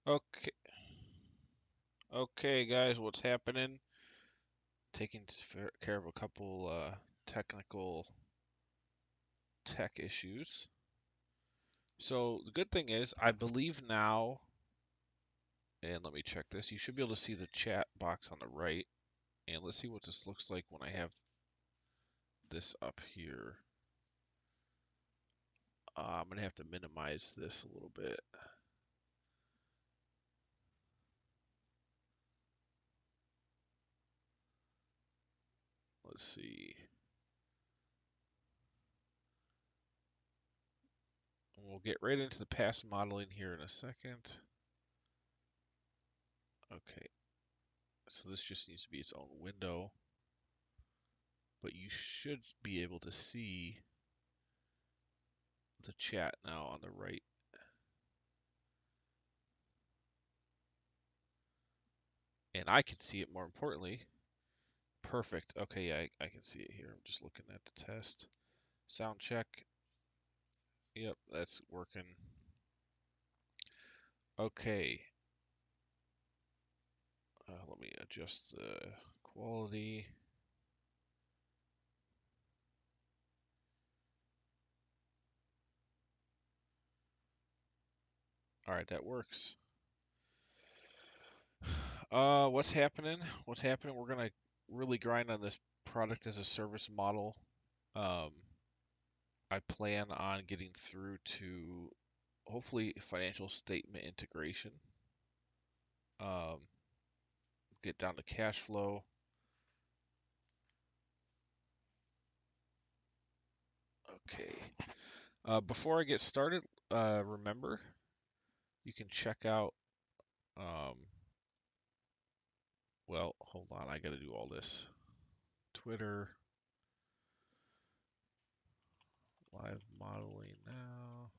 Okay, okay, guys, what's happening? Taking care of a couple technical tech issues. So the good thing is, I believe now, and let me check this. You should be able to see the chat box on the right, and let's see what this looks like when I have this up here. I'm gonna have to minimize this a little bit. Let's see. We'll get right into the past modeling here in a second. Okay, so this just needs to be its own window, but you should be able to see the chat now on the right. And I can see it more importantly. Perfect. Okay, yeah, I can see it here. I'm just looking at the test. Sound check. Yep, that's working. Okay. Let me adjust the quality. All right, that works. What's happening? What's happening? We're gonna really grind on this product as a service model. Um, I plan on getting through to hopefully financial statement integration. Um, get down to cash flow. Okay. Before I get started, remember you can check out. Um, well, hold on, I got to do all this. Twitter, live modeling now.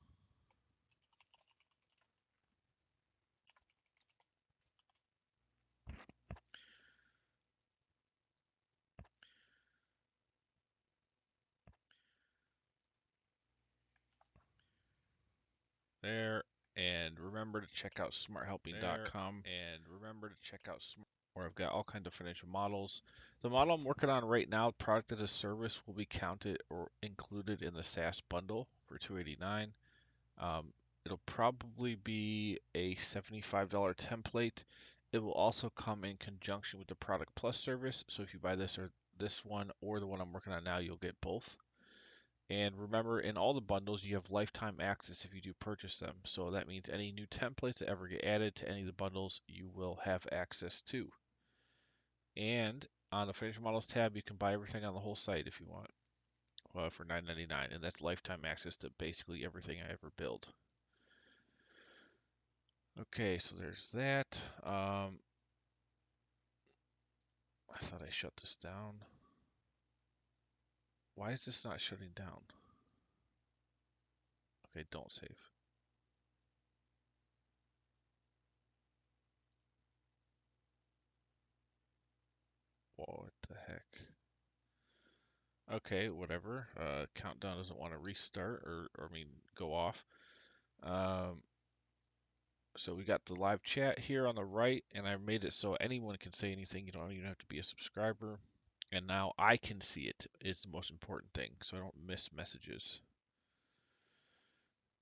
There, and remember to check out smarthelping.com. And remember to check out where I've got all kinds of financial models. The model I'm working on right now, product as a service, will be counted or included in the SaaS bundle for $289. It'll probably be a $75 template. It will also come in conjunction with the Product Plus service. So if you buy this or this one or the one I'm working on now, you'll get both. And remember, in all the bundles, you have lifetime access if you do purchase them. So that means any new templates that ever get added to any of the bundles, you will have access to. And on the Financial Models tab, you can buy everything on the whole site if you want for $9.99, and that's lifetime access to basically everything I ever build. Okay, so there's that. I thought I shut this down. Why is this not shutting down? Okay, don't save. What the heck? Okay, whatever. Countdown doesn't want to restart or I mean, go off. Um, so we got the live chat here on the right, and I made it so anyone can say anything. You don't even have to be a subscriber. And now I can see it is the most important thing, so I don't miss messages.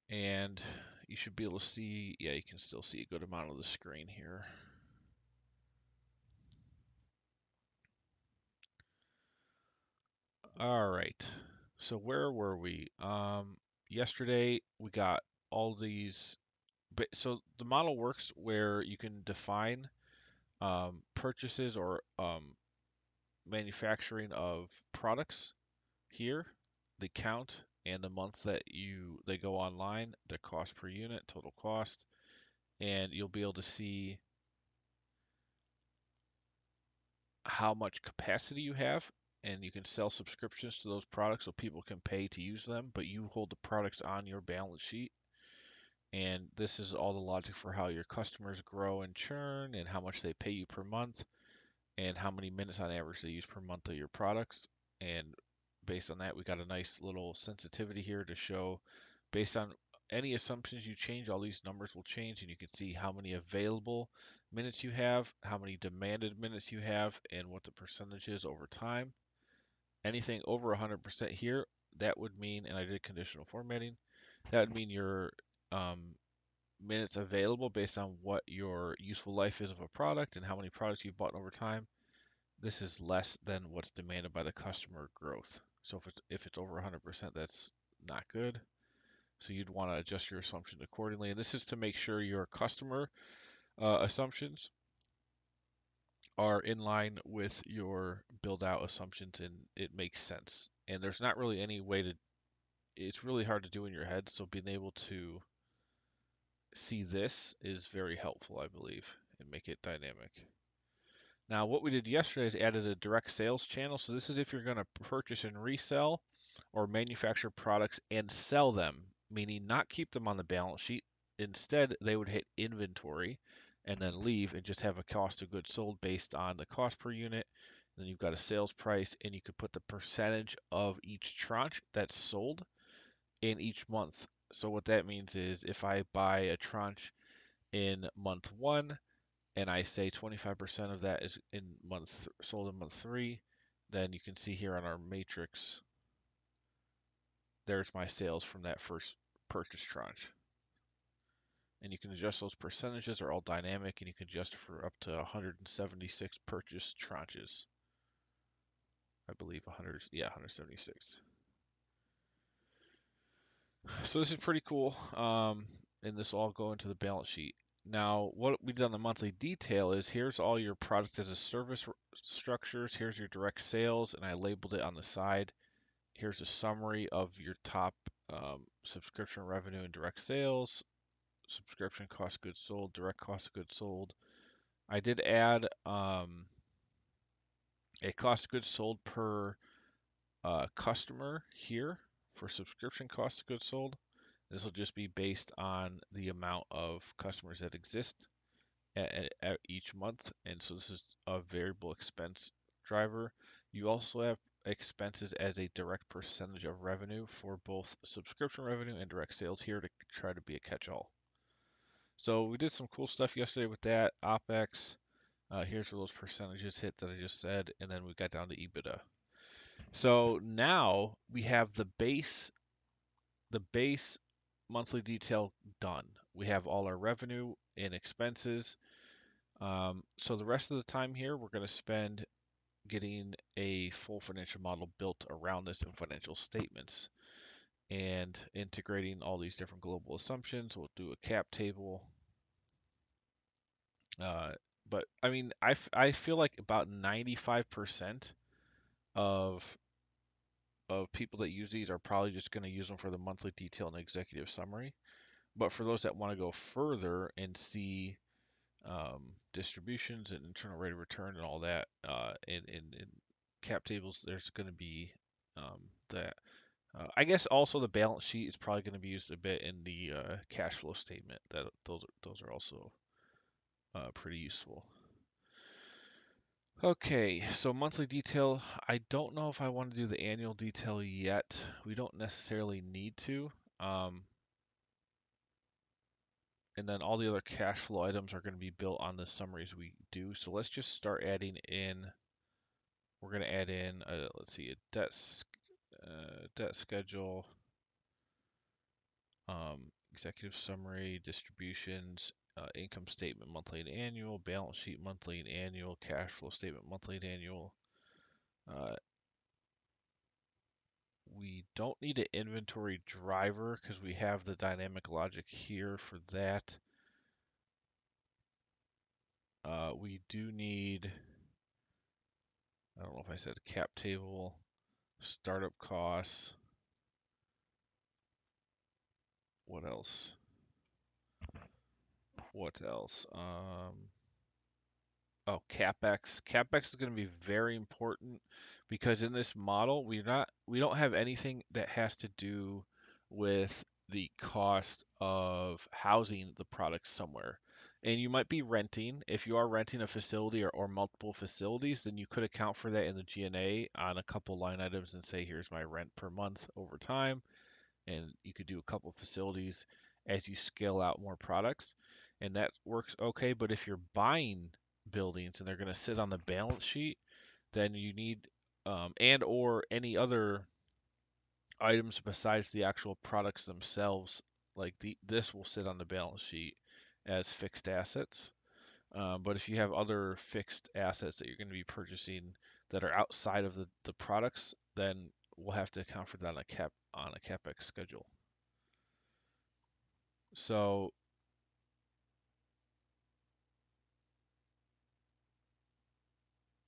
And you should be able to see, yeah, you can still see a good amount of the screen here. All right. So where were we? Yesterday we got all these. So the model works where you can define purchases or manufacturing of products here, the count and the month that they go online, the cost per unit, total cost, and you'll be able to see how much capacity you have, and you can sell subscriptions to those products so people can pay to use them, but you hold the products on your balance sheet. And this is all the logic for how your customers grow and churn and how much they pay you per month and how many minutes on average they use per month of your products. And based on that, we got a nice little sensitivity here to show based on any assumptions you change, all these numbers will change, and you can see how many available minutes you have, how many demanded minutes you have, and what the percentage is over time. Anything over 100% here, that would mean, and I did conditional formatting, that would mean your minutes available based on what your useful life is of a product and how many products you've bought over time. This is less than what's demanded by the customer growth. So if it's over 100%, that's not good. So you'd want to adjust your assumption accordingly. And this is to make sure your customer assumptions are in line with your build out assumptions and it makes sense. And there's not really any way to, it's really hard to do in your head. So being able to see this is very helpful, I believe, and make it dynamic. Now, what we did yesterday is added a direct sales channel. So this is if you're going to purchase and resell or manufacture products and sell them, meaning not keep them on the balance sheet. Instead, they would hit inventory and then leave and just have a cost of goods sold based on the cost per unit. Then you've got a sales price, and you could put the percentage of each tranche that's sold in each month. So what that means is if I buy a tranche in month one, and I say 25% of that is in sold in month three, then you can see here on our matrix, there's my sales from that first purchase tranche. And you can adjust those percentages, are all dynamic, and you can adjust for up to 176 purchase tranches. I believe 176. So this is pretty cool, and this will all go into the balance sheet. Now, what we did on the monthly detail is here's all your product as a service structures. Here's your direct sales, and I labeled it on the side. Here's a summary of your top subscription revenue and direct sales, subscription cost of goods sold, direct cost of goods sold. I did add a cost of goods sold per customer here for subscription cost of goods sold. This will just be based on the amount of customers that exist at each month. And so this is a variable expense driver. You also have expenses as a direct percentage of revenue for both subscription revenue and direct sales here to try to be a catch-all. So we did some cool stuff yesterday with that. OpEx, here's where those percentages hit that I just said, and then we got down to EBITDA. So now we have the base monthly detail done. We have all our revenue and expenses. So the rest of the time here, we're going to spend getting a full financial model built around this in financial statements and integrating all these different global assumptions. We'll do a cap table. But I mean, I feel like about 95% of people that use these are probably just going to use them for the monthly detail and executive summary. But for those that want to go further and see distributions and internal rate of return and all that in cap tables, there's going to be that. I guess also the balance sheet is probably going to be used a bit in the cash flow statement. Those are also pretty useful. Okay, so monthly detail. I don't know if I want to do the annual detail yet. We don't necessarily need to. And then all the other cash flow items are going to be built on the summaries we do. So let's just start adding in. We're going to add in, let's see, a debt schedule, executive summary, distributions, income statement monthly and annual, balance sheet monthly and annual, cash flow statement monthly and annual. We don't need an inventory driver because we have the dynamic logic here for that. We do need, I don't know if I said cap table, startup costs. What else? What else? Oh, CapEx. CapEx is going to be very important because in this model, we don't have anything that has to do with the cost of housing the product somewhere. And you might be renting. If you are renting a facility or multiple facilities, then you could account for that in the G&A on a couple line items and say, here's my rent per month over time. And you could do a couple facilities. as you scale out more products, and that works okay. But if you're buying buildings and they're going to sit on the balance sheet, then you need and or any other items besides the actual products themselves, like this will sit on the balance sheet as fixed assets. But if you have other fixed assets that you're going to be purchasing that are outside of the products, then we'll have to account for that on a capex schedule. So,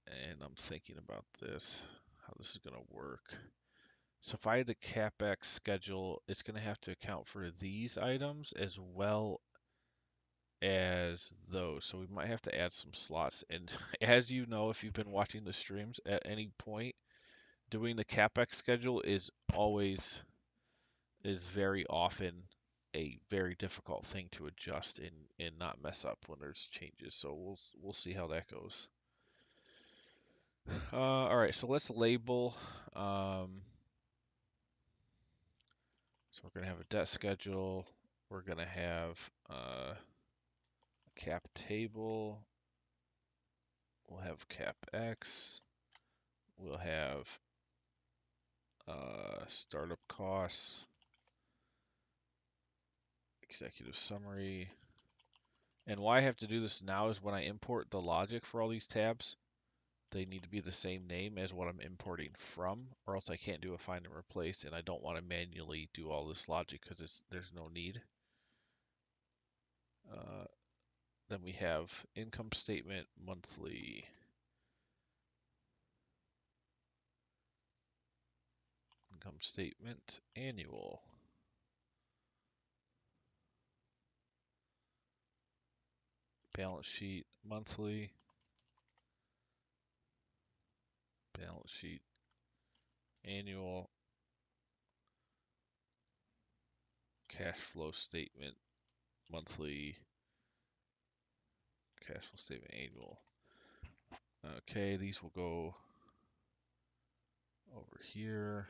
and I'm thinking about this, how this is going to work. So if I had the capex schedule, it's going to have to account for these items as well as those. So we might have to add some slots. And as you know, if you've been watching the streams at any point, doing the capex schedule is very often a very difficult thing to adjust and not mess up when there's changes. So we'll see how that goes. All right, so let's label. So we're gonna have a debt schedule. We're gonna have a cap table. We'll have capex. We'll have startup costs, executive summary. And why I have to do this now is when I import the logic for all these tabs, they need to be the same name as what I'm importing from, or else I can't do a find and replace, and I don't want to manually do all this logic because there's no need. Uh, then we have income statement monthly, income statement annual, balance sheet monthly, balance sheet annual, cash flow statement monthly, cash flow statement annual. Okay, these will go over here.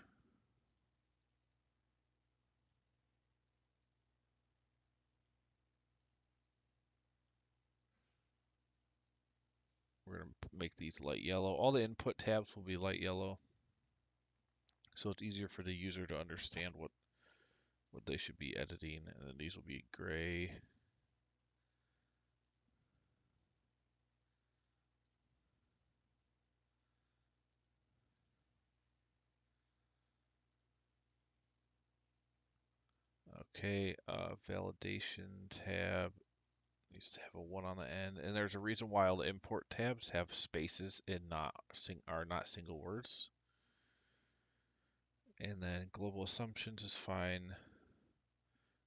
We're going to make these light yellow. All the input tabs will be light yellow, so it's easier for the user to understand what they should be editing. And then these will be gray. Okay, validation tab needs to have a 1 on the end, and there's a reason why all the import tabs have spaces and are not single words. And then global assumptions is fine.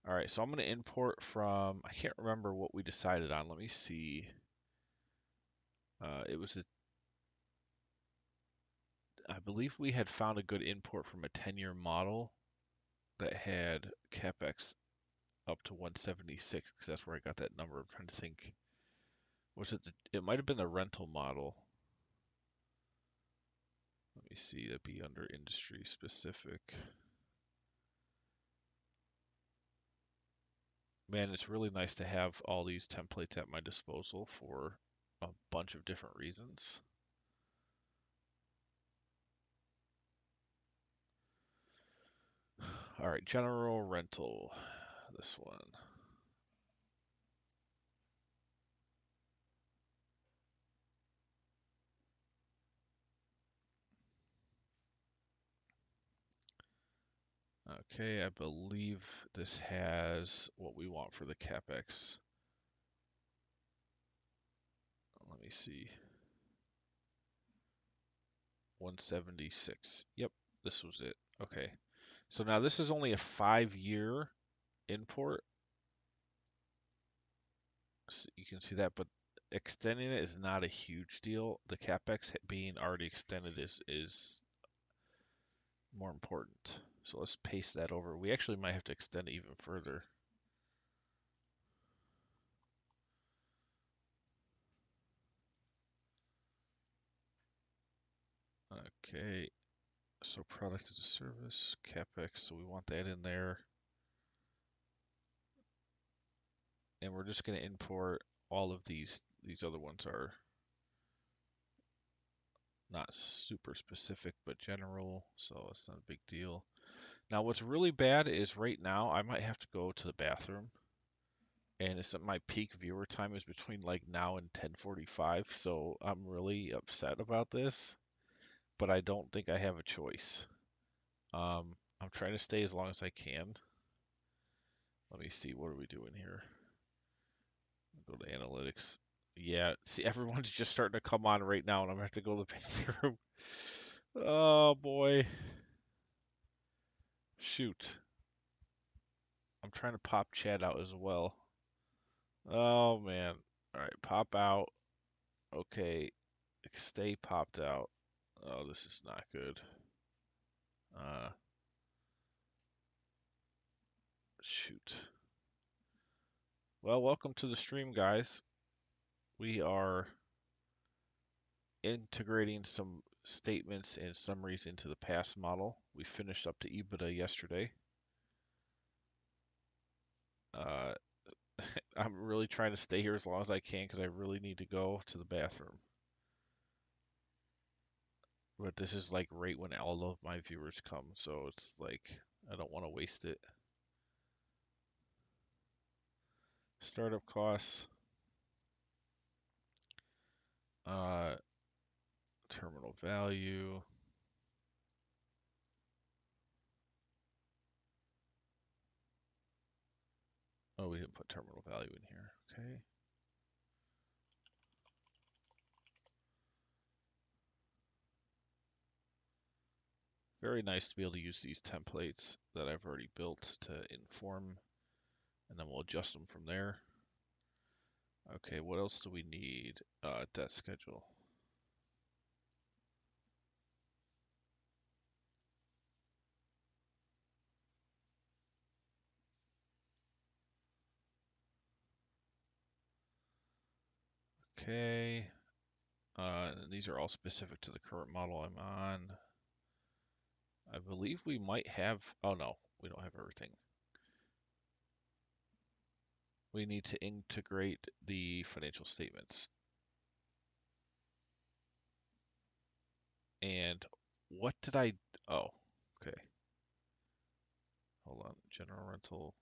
All right, so I'm going to import from, I can't remember what we decided on. Let me see. It was I believe we had found a good import from a 10-year model that had capex up to 176 because that's where I got that number. I'm trying to think. Was it it might have been the rental model. Let me see. That'd be under industry specific. Man, it's really nice to have all these templates at my disposal for a bunch of different reasons. All right, general rental. This one. Okay, I believe this has what we want for the capex. Let me see. 176. Yep, this was it. Okay. So now this is only a 5-year import. So you can see that, but extending it is not a huge deal. The capex being already extended is more important. So let's paste that over. We actually might have to extend it even further. Okay, so product as a service, capex, so we want that in there. and we're just going to import all of these. These other ones are not super specific, but general, so it's not a big deal. Now, what's really bad is right now I might have to go to the bathroom, and it's my peak viewer time is between like now and 10:45, so I'm really upset about this, but I don't think I have a choice. I'm trying to stay as long as I can. Let me see, what are we doing here? Go to analytics. Yeah, see, everyone's just starting to come on right now, and I'm gonna have to go to the bathroom. Oh boy. Shoot. I'm trying to pop chat out as well. Oh man. All right, pop out. Okay, stay popped out. Oh, this is not good. Uh, Shoot. Well, welcome to the stream, guys. We are integrating some statements and summaries into the past model. We finished up the EBITDA yesterday. Uh, I'm really trying to stay here as long as I can because I really need to go to the bathroom. But this is like right when all of my viewers come, so it's like I don't want to waste it. Startup costs, uh, terminal value. Oh, we didn't put terminal value in here. Okay. Very nice to be able to use these templates that I've already built to inform, and then we'll adjust them from there. Okay, what else do we need? Debt schedule. Okay. And these are all specific to the current model I'm on. I believe we might have, oh no, we don't have everything. We need to integrate the financial statements. And what did I, oh, okay. Hold on, general rental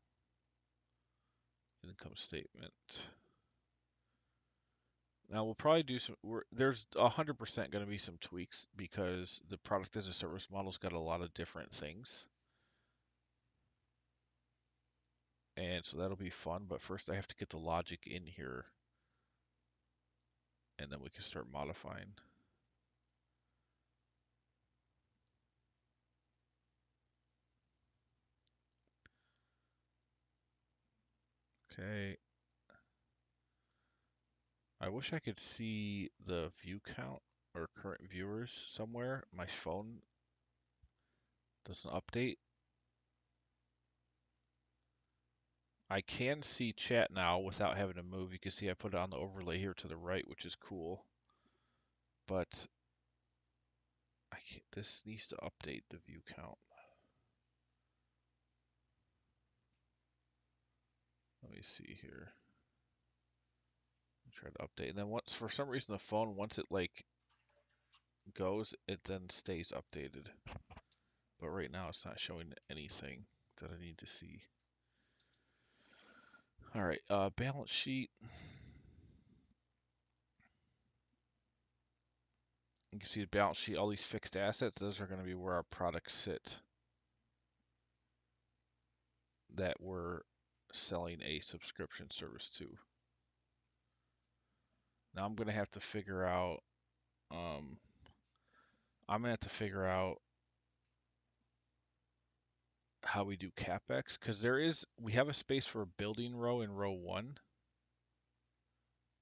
income statement. Now we'll probably do some, there's 100% going to be some tweaks because the product as a service model's got a lot of different things. And so that'll be fun, but first I have to get the logic in here and then we can start modifying. Okay. I wish I could see the view count or current viewers somewhere. My phone doesn't update. I can see chat now without having to move. You can see I put it on the overlay here to the right, which is cool. But this needs to update the view count. Let me see here. Try to update. And then once, for some reason, the phone, once it like goes, it then stays updated. But right now it's not showing anything that I need to see. All right, balance sheet. You can see the balance sheet, all these fixed assets, those are going to be where our products sit that we're selling a subscription service to. Now I'm going to have to figure out, I'm going to have to figure out how we do CapEx because we have a space for a building row in row 1,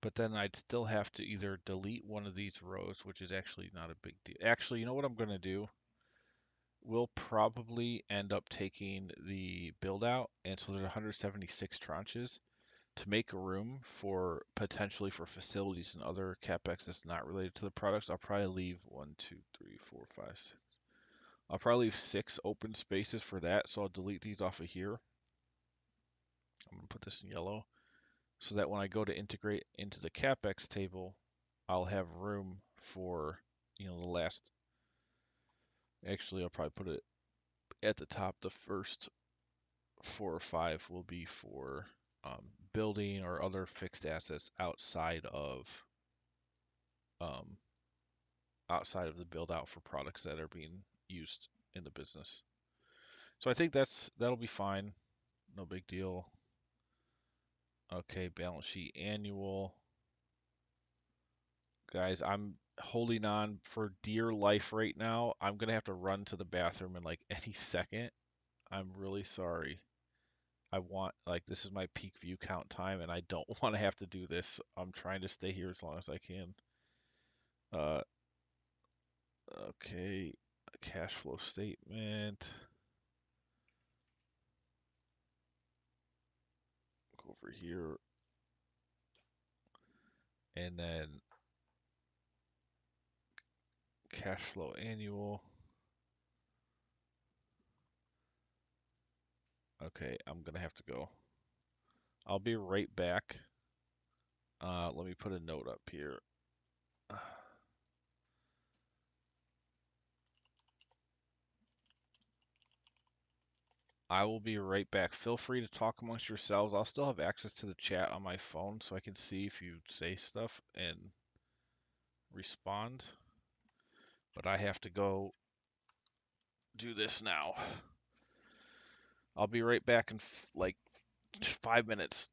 but then I'd still have to either delete one of these rows, which is actually not a big deal. Actually, you know what I'm going to do? We'll probably end up taking the build out, and so there's 176 tranches to make room for potentially for facilities and other CapEx that's not related to the products. I'll probably leave 1, 2, 3, 4, 5, 6. I'll probably leave 6 open spaces for that, so I'll delete these off of here. I'm gonna put this in yellow. so that when I go to integrate into the CapEx table, I'll have room for, the last, actually, I'll probably put it at the top. The first 4 or 5 will be for building or other fixed assets um, outside of the build out for products that are being used in the business. So I think that'll be fine. No big deal. Okay, balance sheet annual. Guys, I'm holding on for dear life right now. I'm gonna have to run to the bathroom in like any second. I'm really sorry. This is my peak view count time, and I don't want to have to do this. I'm trying to stay here as long as I can. Uh, okay, cash flow statement. Go over here, and then cash flow annual. Okay, I'm gonna have to go. I'll be right back. Let me put a note up here. I will be right back. Feel free to talk amongst yourselves. I'll still have access to the chat on my phone so I can see if you say stuff and respond. But I have to go do this now. I'll be right back in like 5 minutes.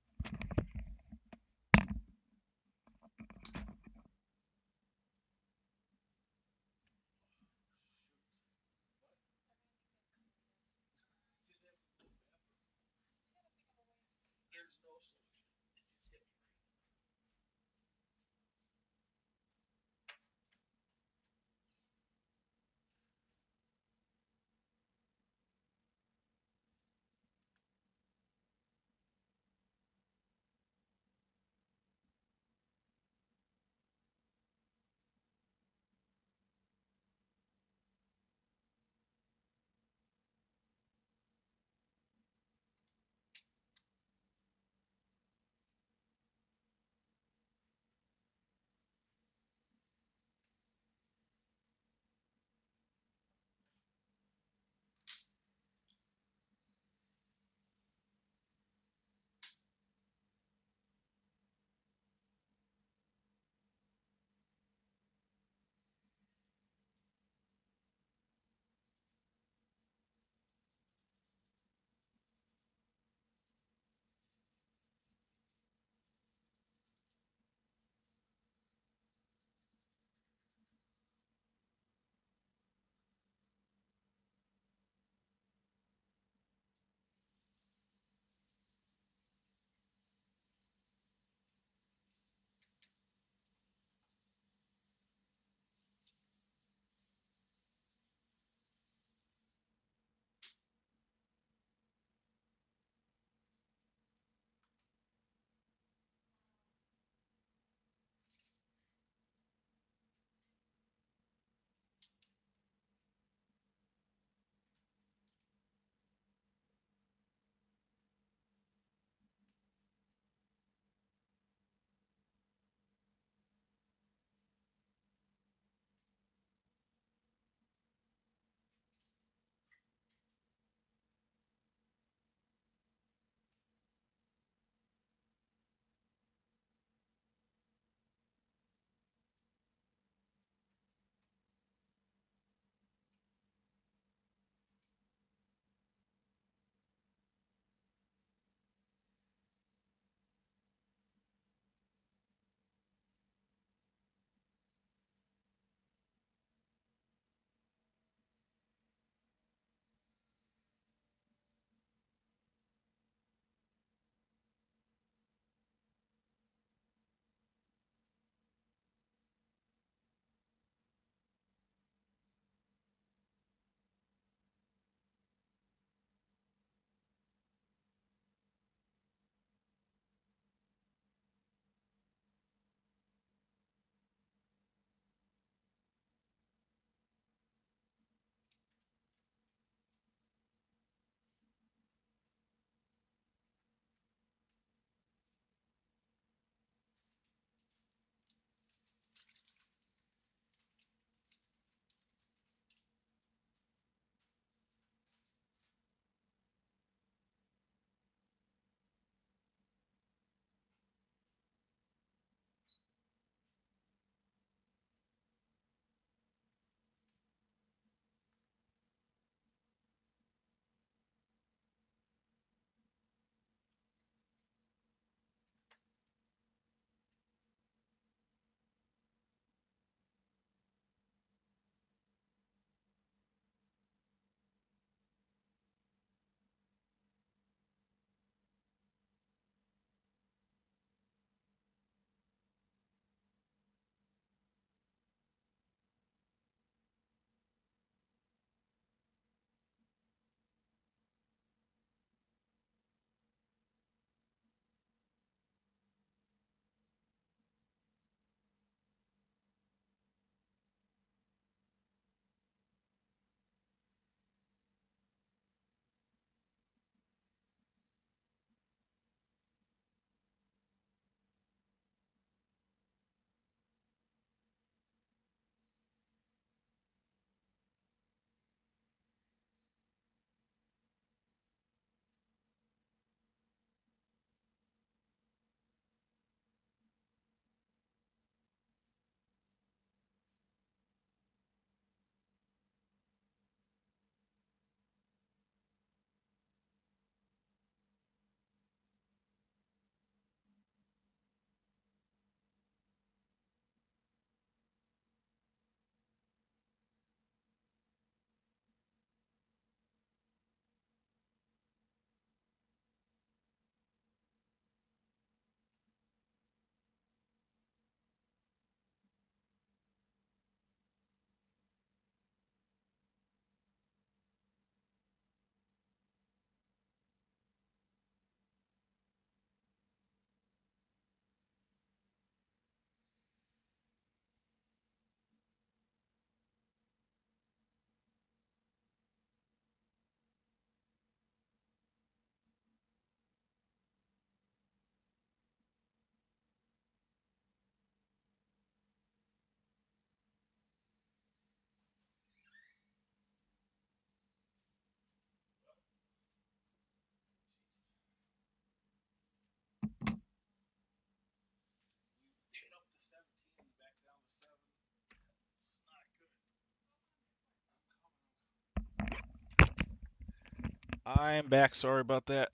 I'm back. Sorry about that.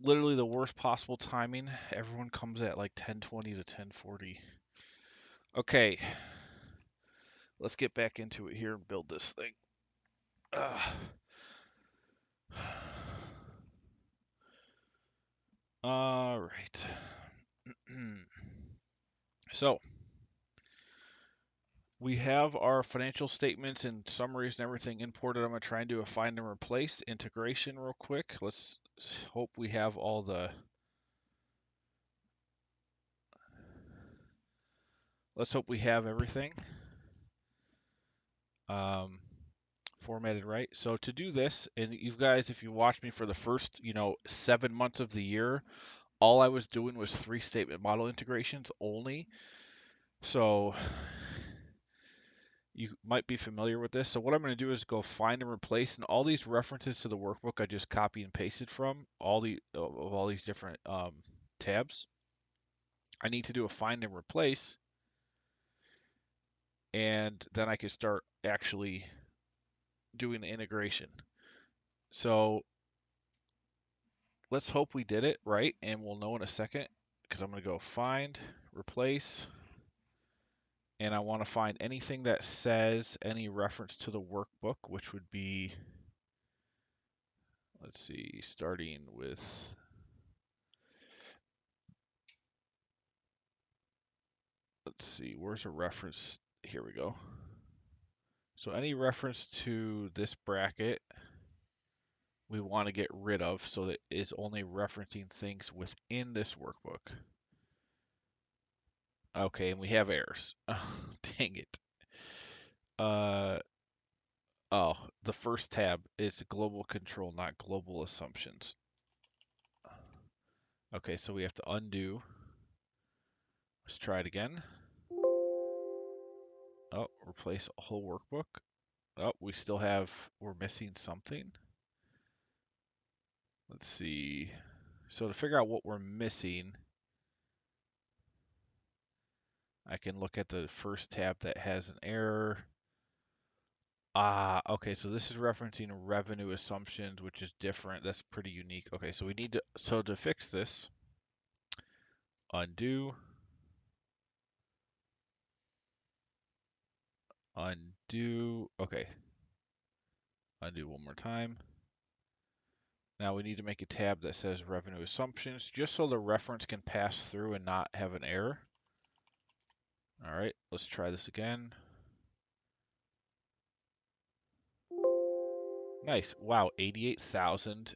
Literally the worst possible timing. Everyone comes at like 10:20 to 10:40. Okay, let's get back into it here and build this thing. All right. So we have our financial statements and summaries and everything imported. I'm going to try and do a find and replace integration real quick. Let's hope we have all the. Let's hope we have everything formatted right. So to do this, and you guys, if you watched me for the first, 7 months of the year, all I was doing was 3 statement model integrations only. So you might be familiar with this. So what I'm going to do is go find and replace, and all these references to the workbook I just copy and pasted from all these different tabs. I need to do a find and replace, and then I can start actually doing the integration. So let's hope we did it right, and we'll know in a second, because I'm going to go find, replace, and I want to find anything that says any reference to the workbook, which would be, let's see, starting with, let's see, where's a reference? Here we go. So any reference to this bracket, we want to get rid of so that it's only referencing things within this workbook. Okay, and we have errors. Dang it. Oh, the first tab is global control, not global assumptions. Okay, so we have to undo. Let's try it again. Oh, replace a whole workbook. Oh, we're missing something. Let's see. So to figure out what we're missing, I can look at the first tab that has an error. Ah, okay, so this is referencing revenue assumptions, which is different. That's pretty unique. Okay, so to fix this, undo, undo, okay, undo one more time. Now we need to make a tab that says revenue assumptions, just so the reference can pass through and not have an error. All right, let's try this again. Nice. Wow, 88,000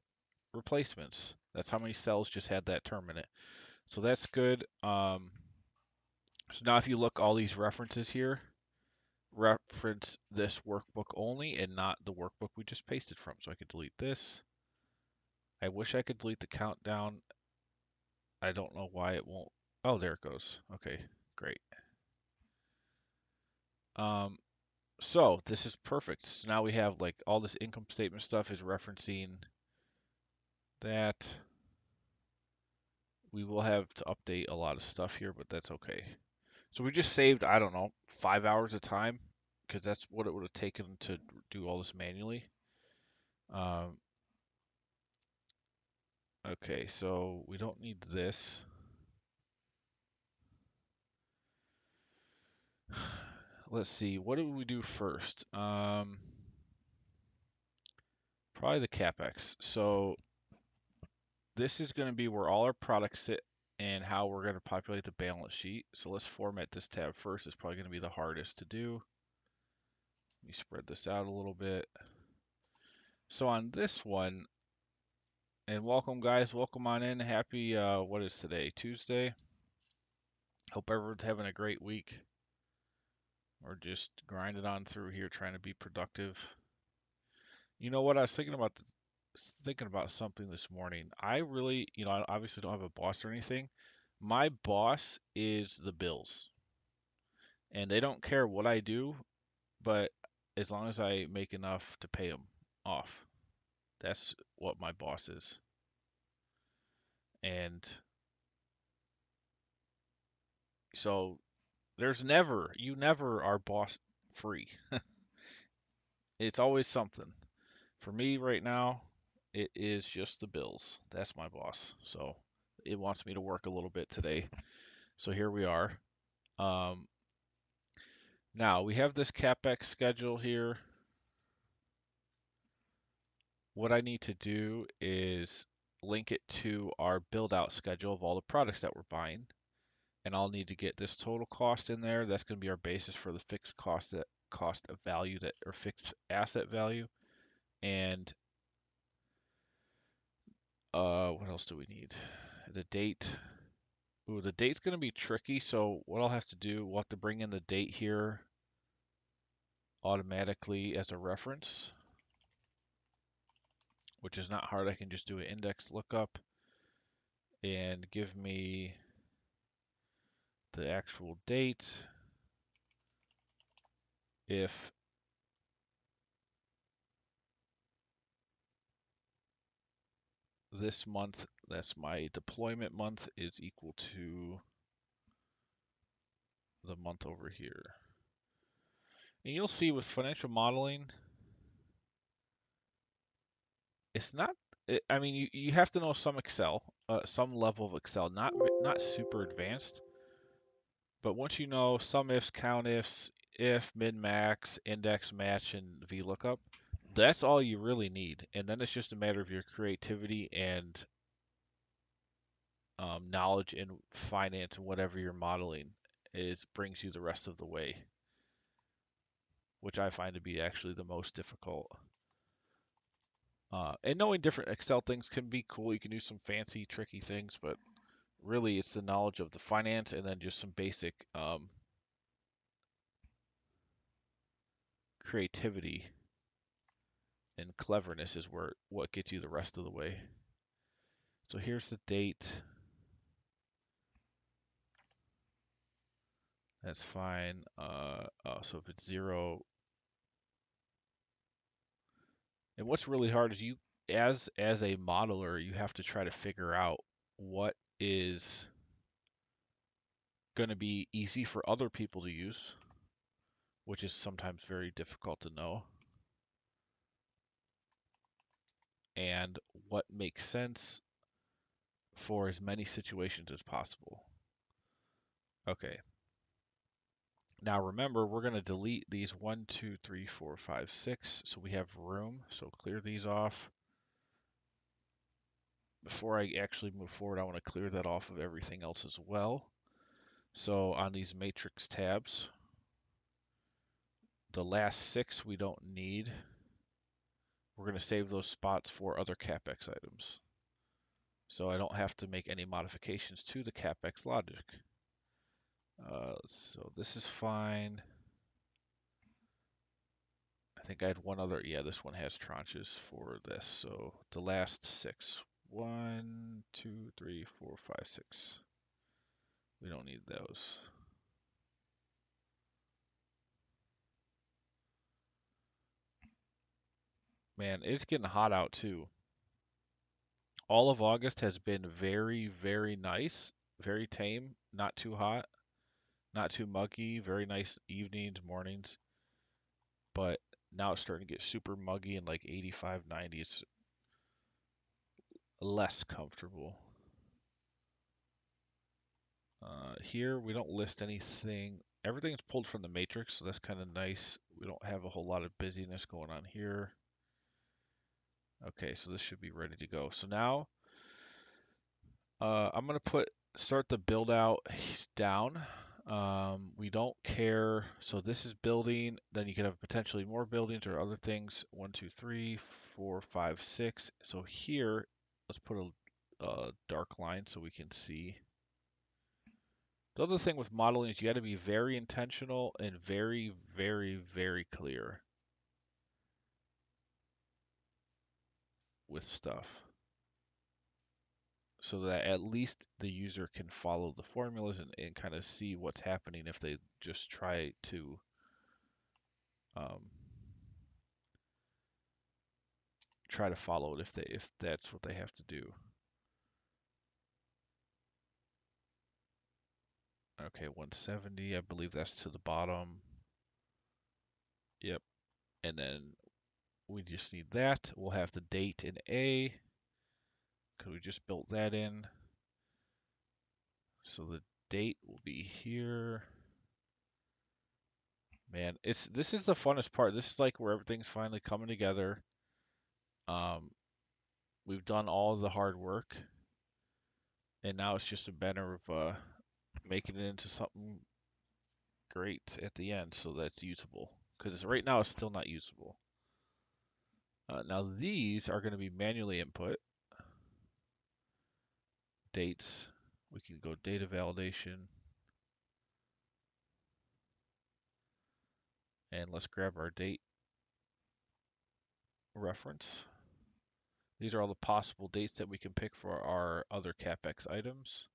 replacements. That's how many cells just had that term in it. So that's good. So now if you look, all these references here reference this workbook only and not the workbook we just pasted from. So I could delete this. I wish I could delete the countdown. I don't know why it won't. Oh, there it goes. Okay, great. So this is perfect. So now we have like all this income statement stuff is referencing that. We will have to update a lot of stuff here, but that's okay. So we just saved, I don't know, 5 hours of time because that's what it would have taken to do all this manually. Um, okay, so we don't need this. Let's see, what do we do first? Probably the CapEx. So this is going to be where all our products sit and how we're going to populate the balance sheet. So let's format this tab first. It's probably going to be the hardest to do. Let me spread this out a little bit. So on this one, and welcome guys, welcome on in. Happy, what is today? Tuesday. Hope everyone's having a great week. We're just grinding on through here trying to be productive. You know what? I was thinking about something this morning. I really, I obviously don't have a boss or anything. My boss is the bills, and they don't care what I do, but as long as I make enough to pay them off, that's what my boss is. And So you never are boss free. It's always something. For me right now, it is just the bills. That's my boss. So it wants me to work a little bit today. So here we are. Um, Now we have this CapEx schedule here. What I need to do is link it to our build out schedule of all the products that we're buying. And I'll need to get this total cost in there. That's going to be our basis for the fixed cost of value that or fixed asset value. And what else do we need? The date. Ooh, the date's going to be tricky. So what I'll have to do, we'll have to bring in the date here automatically as a reference, which is not hard. I can just do an index lookup and give me the actual date. If this month, that's my deployment month, is equal to the month over here. And you'll see with financial modeling, it's not, I mean, you have to know some Excel, some level of Excel, not super advanced, but once you know sum ifs, count ifs, if, min, max, index, match, and VLOOKUP, that's all you really need. And then it's just a matter of your creativity and knowledge in finance and whatever you're modeling is brings you the rest of the way, which I find to be actually the most difficult. And knowing different Excel things can be cool. You can do some fancy, tricky things, but really it's the knowledge of the finance and then just some basic creativity and cleverness is what gets you the rest of the way. So here's the date. That's fine. So if it's 0, and what's really hard is as a modeler, you have to try to figure out what is going to be easy for other people to use, which is sometimes very difficult to know, and what makes sense for as many situations as possible. Okay. Now remember, we're going to delete these 1, 2, 3, 4, 5, 6, so we have room. So clear these off. Before I actually move forward, I want to clear that off of everything else as well. So on these matrix tabs, the last 6 we don't need. We're going to save those spots for other CapEx items. So I don't have to make any modifications to the CapEx logic. So this is fine. I think I had one other, yeah, this one has tranches for this. So the last 6. 1, 2, 3, 4, 5, 6. We don't need those. Man, it's getting hot out too. All of August has been very, very nice, very tame, not too hot, not too muggy, very nice evenings, mornings. But now it's starting to get super muggy and like 85, 90. It's less comfortable. Here we don't list anything. Everything's pulled from the matrix, so that's kind of nice. We don't have a whole lot of busyness going on here. Okay, so this should be ready to go. So now I'm gonna start the build out down. We don't care. So this is building. Then you can have potentially more buildings or other things. 1, 2, 3, 4, 5, 6. So here, let's put a dark line so we can see. The other thing with modeling is you got to be very intentional and very, very, very clear with stuff so that at least the user can follow the formulas and kind of see what's happening if they just try to um, follow it if that's what they have to do. Okay, 170, I believe that's to the bottom. Yep. And then we just need that. We'll have the date in A, because we just built that in. So the date will be here. Man, this is the funnest part. This is like where everything's finally coming together. Um, we've done all of the hard work, and now it's just a matter of making it into something great at the end so that's usable. Because right now it's still not usable. Now these are going to be manually input. Dates. We can go data validation. And let's grab our date reference. These are all the possible dates that we can pick for our other CapEx items.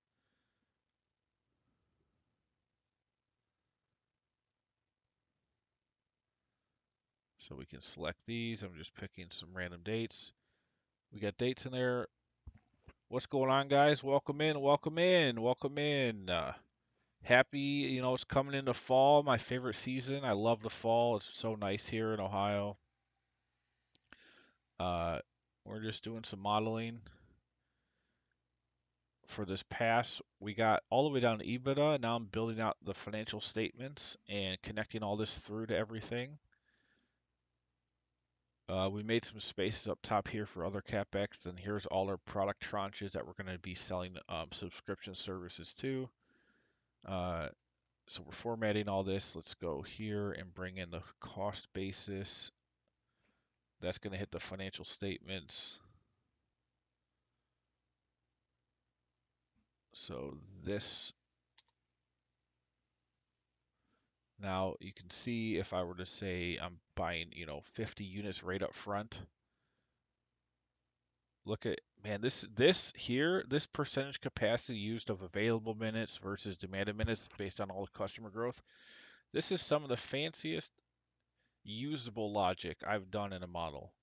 So we can select these. I'm just picking some random dates. We got dates in there. What's going on, guys? Welcome in, welcome in, welcome in. Happy, it's coming into fall, my favorite season. I love the fall. It's so nice here in Ohio. Uh, we're just doing some modeling for this pass. We got all the way down to EBITDA. Now I'm building out the financial statements and connecting all this through to everything. We made some spaces up top here for other CapEx, and here's all our product tranches that we're going to be selling subscription services to. So we're formatting all this. Let's go here and bring in the cost basis. That's going to hit the financial statements. So this, now you can see if I were to say I'm buying, 50 units right up front. Look at, man, this here, this percentage capacity used of available minutes versus demanded minutes based on all the customer growth. This is some of the fanciest usable logic I've done in a model.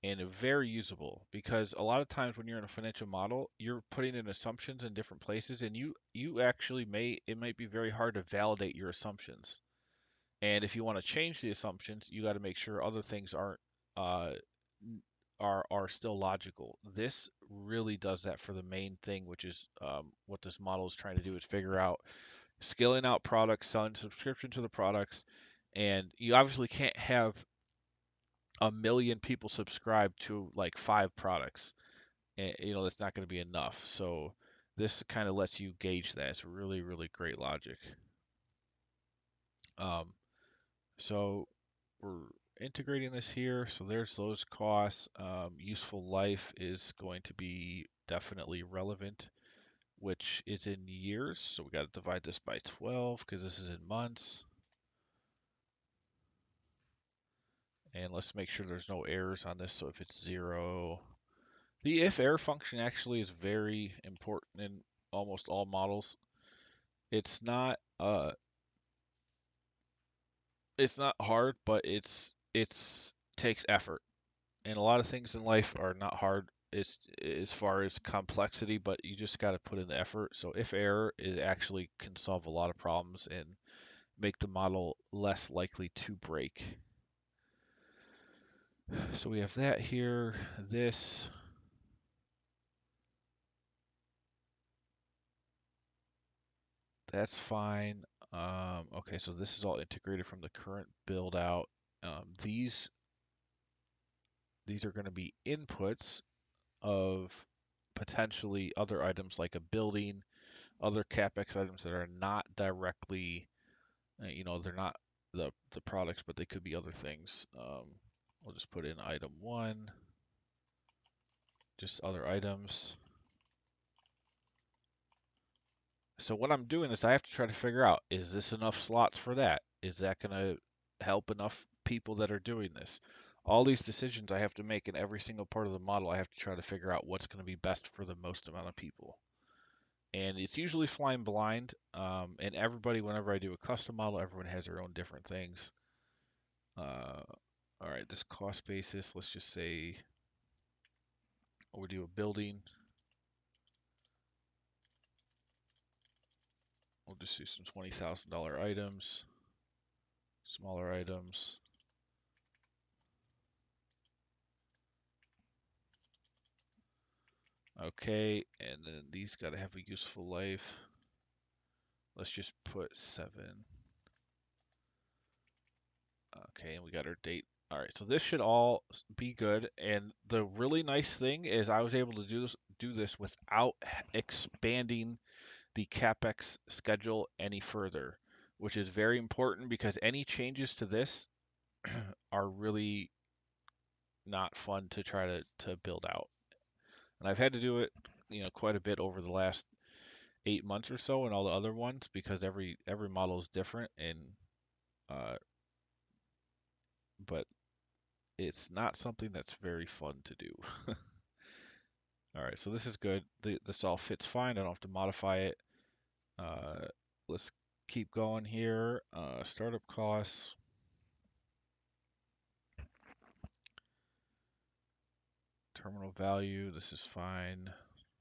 And very usable, because a lot of times when you're in a financial model, you're putting in assumptions in different places, and you actually it might be very hard to validate your assumptions. And if you want to change the assumptions, you got to make sure other things aren't uh, are still logical. This really does that for the main thing, which is what this model is trying to do, is figure out scaling out products, selling subscription to the products, and you obviously can't have a million people subscribe to like 5 products. And, that's not going to be enough. So this kind of lets you gauge that. It's really, really great logic. Um, so we're integrating this here. So there's those costs. Useful life is going to be definitely relevant, which is in years. So we got to divide this by 12 because this is in months. And let's make sure there's no errors on this. So if it's 0, the if error function actually is very important in almost all models. It's not hard, but it's takes effort. And a lot of things in life are not hard as far as complexity, but you just got to put in the effort. So if error, it actually can solve a lot of problems and make the model less likely to break. So we have that here. This, that's fine. Okay, so this is all integrated from the current build out. These are going to be inputs of potentially other items like a building, other CapEx items that are not directly, they're not the products, but they could be other things. We'll just put in item 1, just other items. So what I'm doing is I have to try to figure out, is this enough slots for that? Is that going to help enough people that are doing this? All these decisions I have to make in every single part of the model, I have to try to figure out what's going to be best for the most amount of people. And it's usually flying blind. And everybody, whenever I do a custom model, everyone has their own different things. All right, this cost basis, let's just say we'll do a building. We'll just do some $20,000 items, smaller items. Okay, and then these got to have a useful life. Let's just put 7. Okay, and we got our date. All right, so this should all be good. And the really nice thing is I was able to do this without expanding the CapEx schedule any further, which is very important because any changes to this are really not fun to try to build out. And I've had to do it, quite a bit over the last 8 months or so, and all the other ones because every model is different, and uh, but it's not something that's very fun to do. All right, so this is good. This all fits fine. I don't have to modify it. Uh, let's keep going here. Startup costs. Terminal value. This is fine.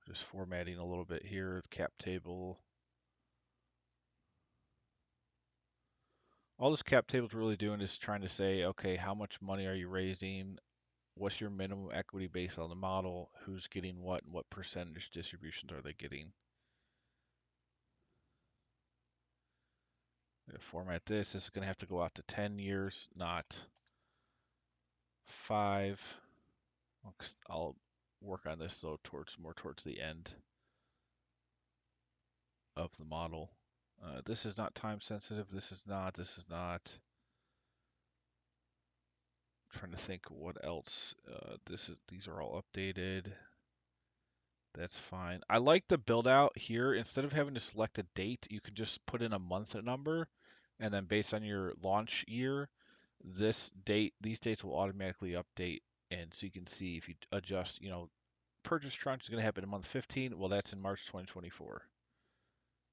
Just formatting a little bit here. The cap table. All this cap table is really doing is trying to say, okay, how much money are you raising? What's your minimum equity based on the model? Who's getting what, and what percentage distributions are they getting? Format this. This is going to have to go out to 10 years, not 5. I'll work on this though more towards the end of the model. This is not time sensitive. This is not. This is not. I'm trying to think what else. These are all updated. That's fine. I like the build out here. Instead of having to select a date, you can just put in a month number, and then based on your launch year, these dates will automatically update. And so you can see if you adjust, purchase tranche is going to happen in month 15. Well, that's in March 2024,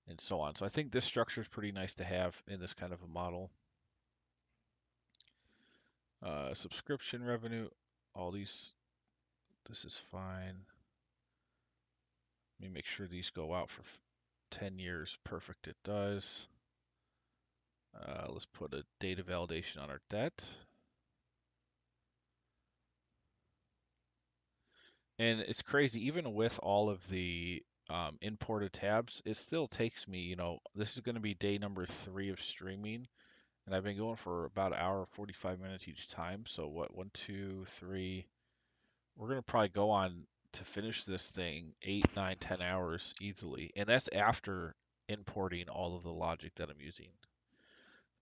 and so on. So I think this structure is pretty nice to have in this kind of a model. Subscription revenue, this is fine. Let me make sure these go out for 10 years. Perfect, it does. Let's put a data validation on our debt. And it's crazy, even with all of the imported tabs, it still takes me, this is going to be day number 3 of streaming, and I've been going for about an hour, 45 minutes each time. So what, 1, 2, 3, we're going to probably go on to finish this thing 8, 9, 10 hours easily. And that's after importing all of the logic that I'm using.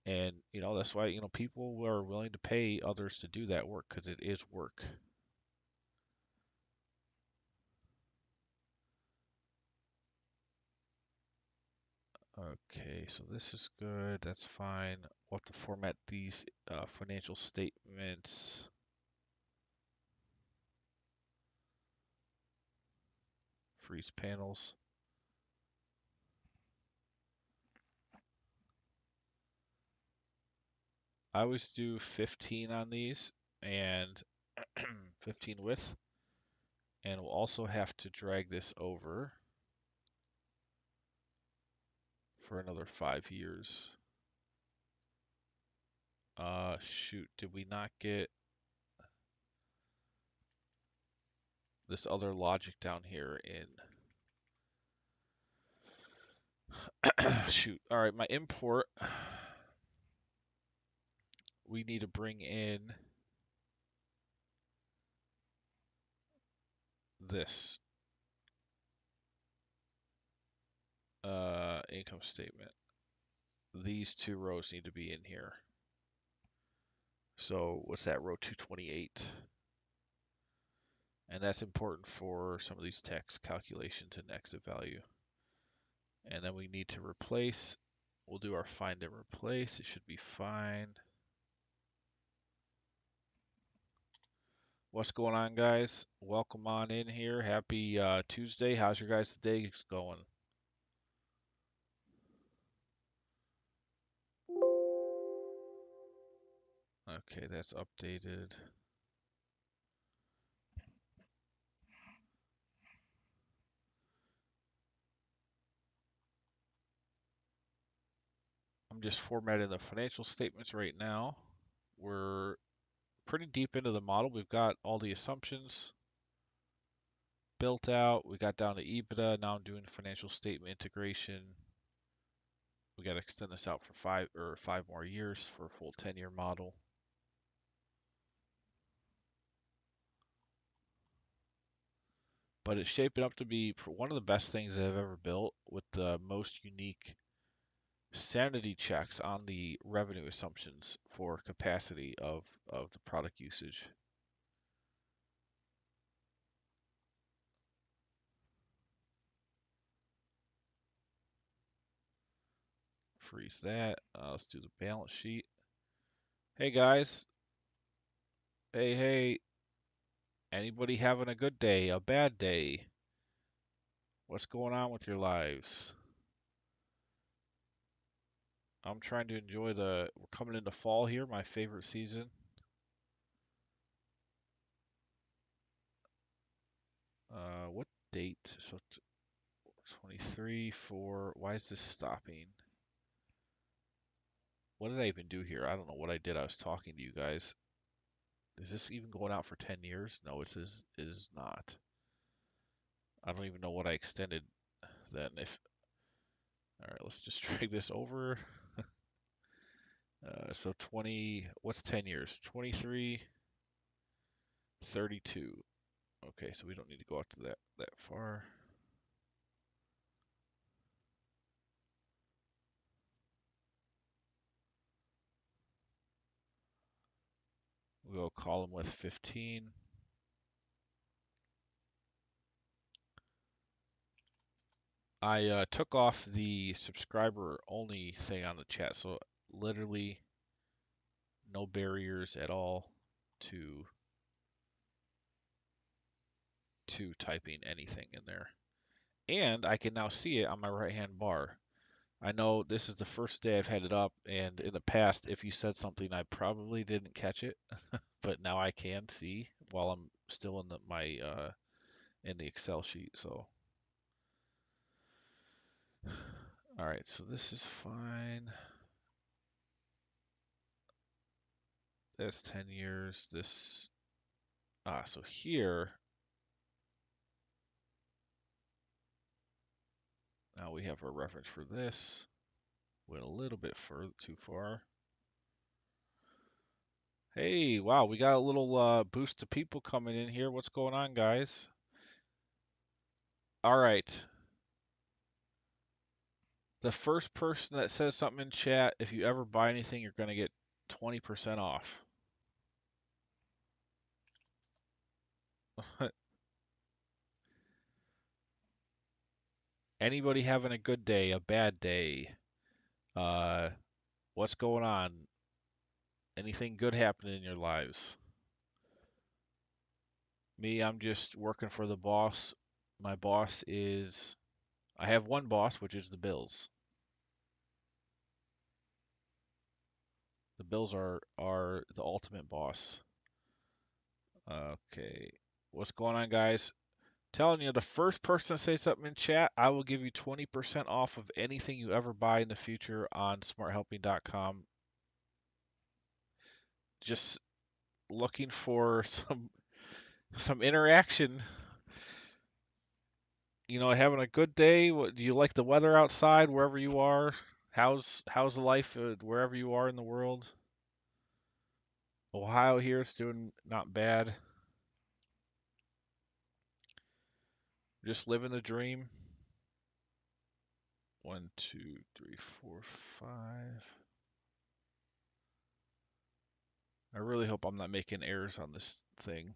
And, that's why, people are willing to pay others to do that work because it is work. Okay, so this is good. That's fine. We'll have to format these financial statements. Freeze panels. I always do 15 on these and 15 width. And we'll also have to drag this over for another 5 years. Shoot, did we not get this other logic down here in? Shoot. All right, my import, we need to bring in this income statement. These 2 rows need to be in here. So what's that, row 228? And that's important for some of these tax calculations and exit value. And then we need to replace. We'll do our find and replace. It should be fine. What's going on, guys? Welcome on in here. Happy Tuesday. How's your guys' day going? Okay, that's updated. I'm just formatting the financial statements right now. We're pretty deep into the model. We've got all the assumptions built out. We got down to EBITDA. Now I'm doing financial statement integration. We got to extend this out for five more years for a full 10-year model. But it's shaping up to be one of the best things I've ever built, with the most unique sanity checks on the revenue assumptions for capacity of the product usage. Freeze that. Let's do the balance sheet. Hey guys. Hey. Anybody having a good day, a bad day? What's going on with your lives? I'm trying to enjoy we're coming into fall here, my favorite season. What date? So 23 for, why is this stopping? What did I even do here? I don't know what I did. I was talking to you guys. Is this even going out for 10 years? No, it is not. I don't even know what I extended then. All right, let's just drag this over. So 20, what's 10 years? 23, 32. Okay, so we don't need to go out to that far. We'll call them with 15. I took off the subscriber only thing on the chat, so literally no barriers at all to typing anything in there. And I can now see it on my right-hand bar. I know this is the first day I've had it up, and in the past, if you said something, I probably didn't catch it, but now I can see while I'm still in in the Excel sheet. So, all right, so this is fine. That's 10 years. So here, now we have a reference for this. Went a little bit further too far. Hey, wow, we got a little boost of people coming in here. What's going on, guys? All right. The first person that says something in chat, if you ever buy anything, you're going to get 20% off. Anybody having a good day, a bad day? What's going on? Anything good happening in your lives? Me, I'm just working for the boss. My boss is, I have one boss, which is the bills. The bills are the ultimate boss. Okay. What's going on, guys? Telling you, the first person to say something in chat, I will give you 20% off of anything you ever buy in the future on SmartHelping.com. Just looking for some interaction. You know, having a good day. Do you like the weather outside wherever you are? How's the life wherever you are in the world? Ohio here is doing not bad. Just living the dream. 1, 2, 3, 4, 5. I really hope I'm not making errors on this thing.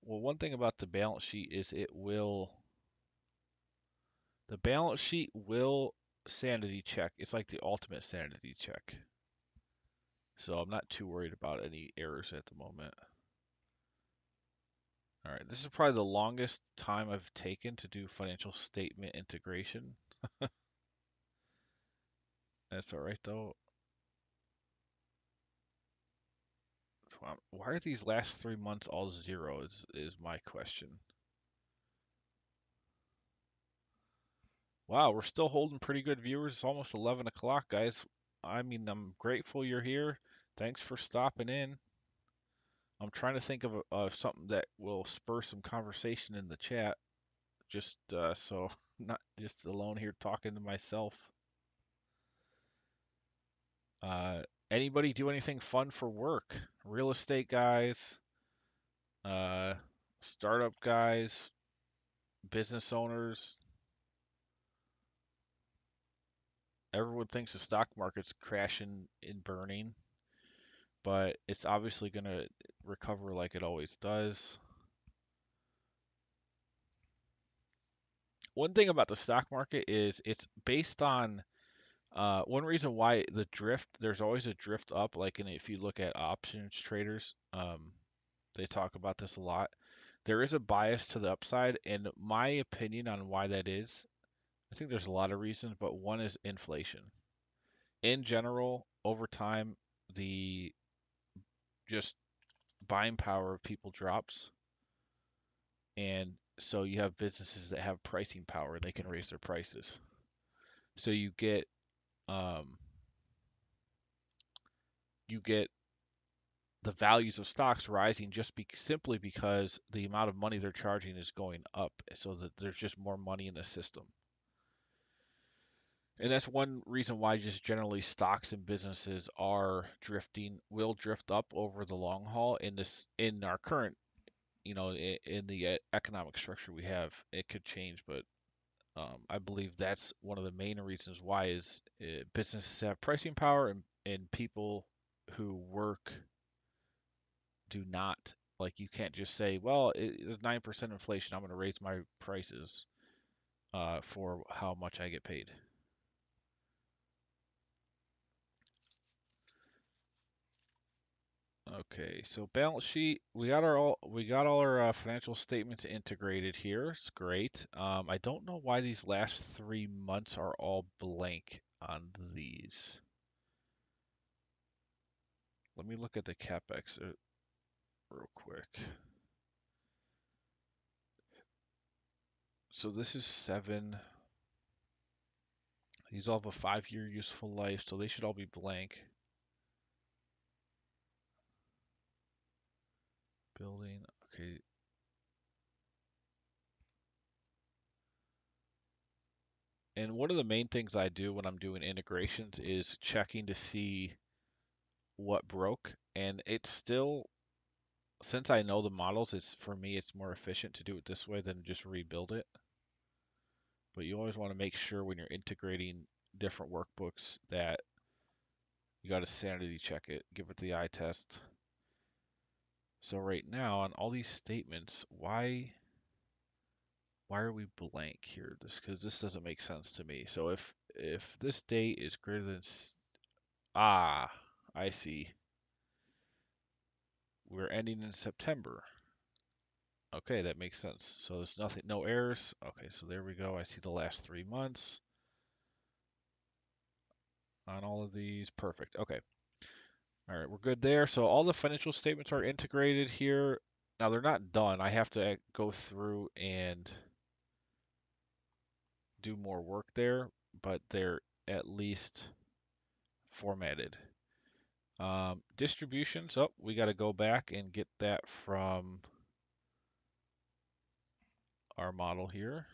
Well, one thing about the balance sheet is the balance sheet will sanity check. It's like the ultimate sanity check. So I'm not too worried about any errors at the moment. All right, this is probably the longest time I've taken to do financial statement integration. That's all right though. Why are these last 3 months all zeros is my question. Wow, we're still holding pretty good viewers. It's almost 11 o'clock, guys. I mean, I'm grateful you're here. Thanks for stopping in. I'm trying to think of something that will spur some conversation in the chat, just so not just alone here talking to myself. Uh, Anybody do anything fun for work? Real estate guys, uh, startup guys, business owners. Everyone thinks the stock market's crashing and burning, but it's obviously going to recover like it always does. One thing about the stock market is it's based on one reason why the drift, there's always a drift up. Like, if you look at options traders, they talk about this a lot. There is a bias to the upside, and my opinion on why that is, I think there's a lot of reasons, but one is inflation. In general, over time, the just buying power of people drops, and so you have businesses that have pricing power, they can raise their prices. So um, you get the values of stocks rising just simply because the amount of money they're charging is going up, so that there's just more money in the system. And that's one reason why just generally stocks and businesses are drifting, will drift up over the long haul in our current, in the economic structure we have. It could change, but I believe that's one of the main reasons why is businesses have pricing power, and people who work do not. Like, you can't just say, well, there's 9% inflation, I'm going to raise my prices for how much I get paid. Okay, so balance sheet, we got all our financial statements integrated here. It's great. I don't know why these last 3 months are all blank on these. Let me look at the capex real quick. So this is 7. These all have a 5-year useful life, so they should all be blank. Building, okay. And one of the main things I do when I'm doing integrations is checking to see what broke. And it's still, since I know the models, it's for me, it's more efficient to do it this way than just rebuild it. But you always want to make sure when you're integrating different workbooks that you got to sanity check it, give it the eye test. So right now on all these statements, why are we blank here? Because this doesn't make sense to me. So if this date is greater than I see. We're ending in September. Okay, that makes sense. So there's nothing, no errors. Okay, so there we go. I see the last 3 months on all of these. Perfect. Okay. All right, we're good there. So all the financial statements are integrated here. Now they're not done. I have to go through and do more work there, but they're at least formatted. Distributions. Oh, we got to go back and get that from our model here.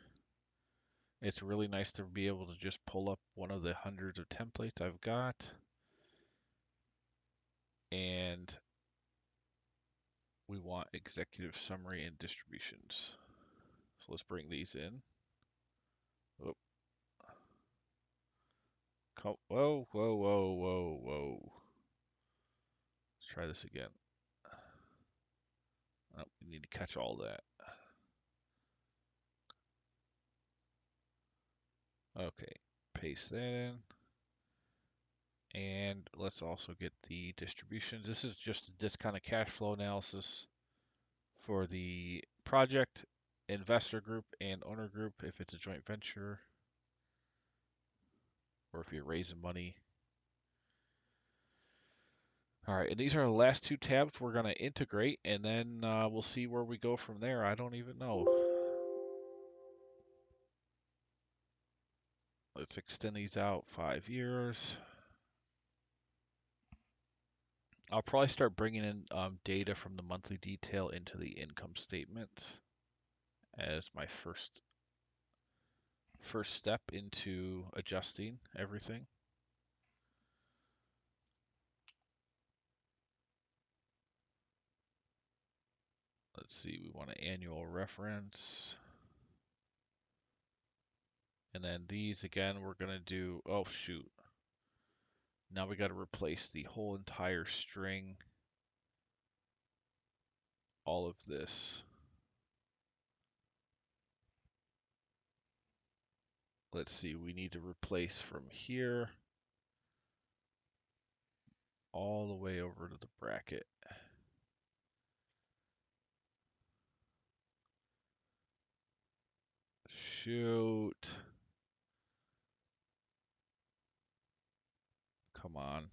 It's really nice to be able to just pull up one of the hundreds of templates I've got. And we want executive summary and distributions. So let's bring these in. Oh, whoa, whoa, whoa, whoa, whoa. Let's try this again. Oh, we need to catch all that. Okay, paste that in. And let's also get the distributions. This is just a discounted cash flow analysis for the project, investor group, and owner group if it's a joint venture or if you're raising money. All right, and these are the last two tabs we're going to integrate, and then we'll see where we go from there. I don't even know. Let's extend these out 5 years. I'll probably start bringing in data from the monthly detail into the income statement as my first step into adjusting everything. Let's see, we want an annual reference. And then these again, we're gonna do, oh shoot. Now we gotta replace the whole entire string, all of this. Let's see, we need to replace from here all the way over to the bracket. Shoot. Come on.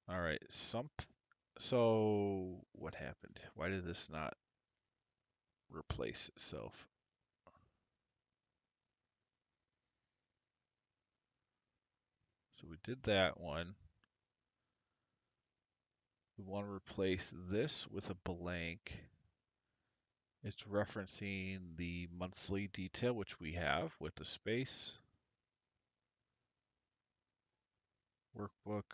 All right, so what happened? Why did this not replace itself? So we did that one. We want to replace this with a blank. It's referencing the monthly detail, which we have with the space. Workbook.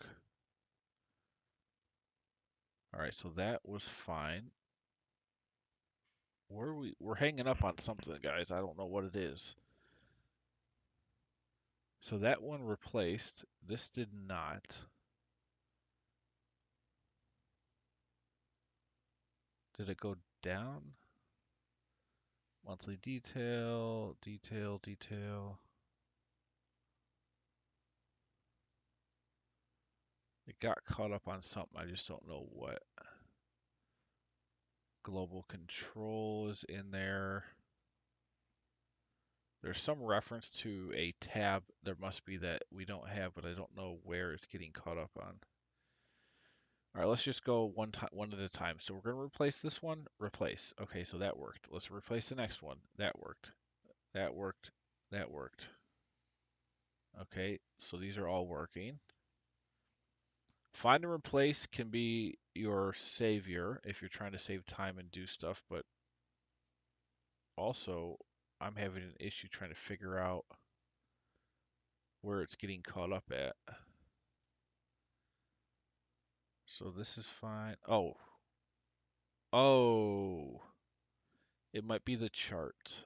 All right, so that was fine. We're hanging up on something, guys. I don't know what it is. So that one replaced. This did not. Did it go down? Monthly detail, detail. It got caught up on something. I just don't know what. Global control is in there. There's some reference to a tab there must be that we don't have, but I don't know where it's getting caught up on. All right, let's just go one at a time. So we're going to replace this one. Replace. Okay, so that worked. Let's replace the next one. That worked. That worked. That worked. Okay, so these are all working. Find and replace can be your savior if you're trying to save time and do stuff, but also I'm having an issue trying to figure out where it's getting caught up at. So this is fine. Oh, it might be the chart.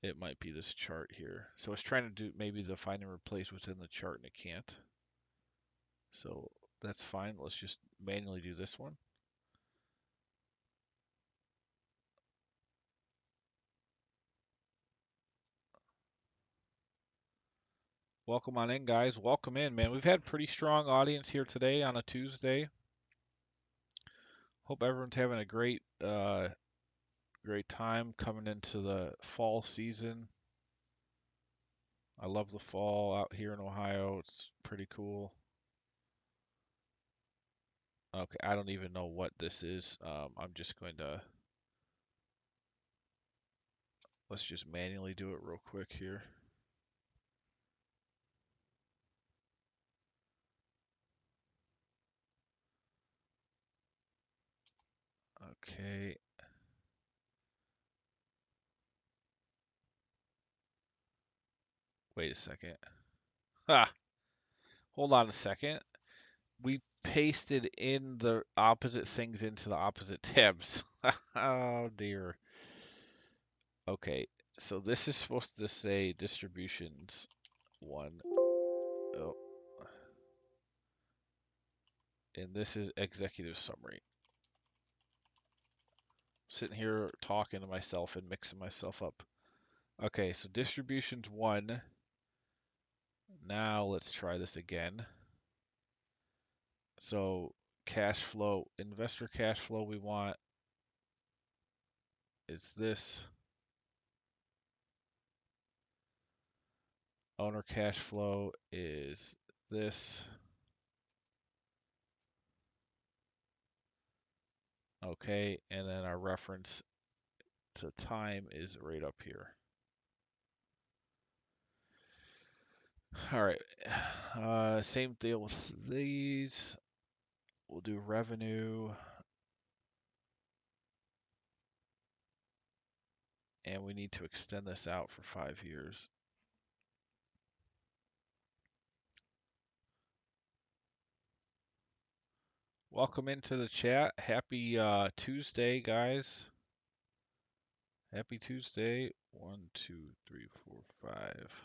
It might be this chart here. So it's trying to do maybe the find and replace within the chart and it can't. So that's fine. Let's just manually do this one. Welcome on in, guys. Welcome in, man. We've had pretty strong audience here today on a Tuesday. Hope everyone's having a great time coming into the fall season. I love the fall out here in Ohio. It's pretty cool. Okay, I don't even know what this is. I'm just going to, let's just manually do it real quick here. Okay. Wait a second. Ah, hold on a second. We pasted in the opposite things into the opposite tabs. Oh dear. Okay, so this is supposed to say distributions 1. Oh, and this is executive summary. Sitting here talking to myself and mixing myself up. Okay, so distributions 1. Now let's try this again. So cash flow, investor cash flow we want is this. Owner cash flow is this. Okay, and then our reference to time is right up here. All right. Same deal with these. We'll do revenue, and we need to extend this out for 5 years. Welcome into the chat. Happy Tuesday, guys. Happy Tuesday. 1, 2, 3, 4, 5.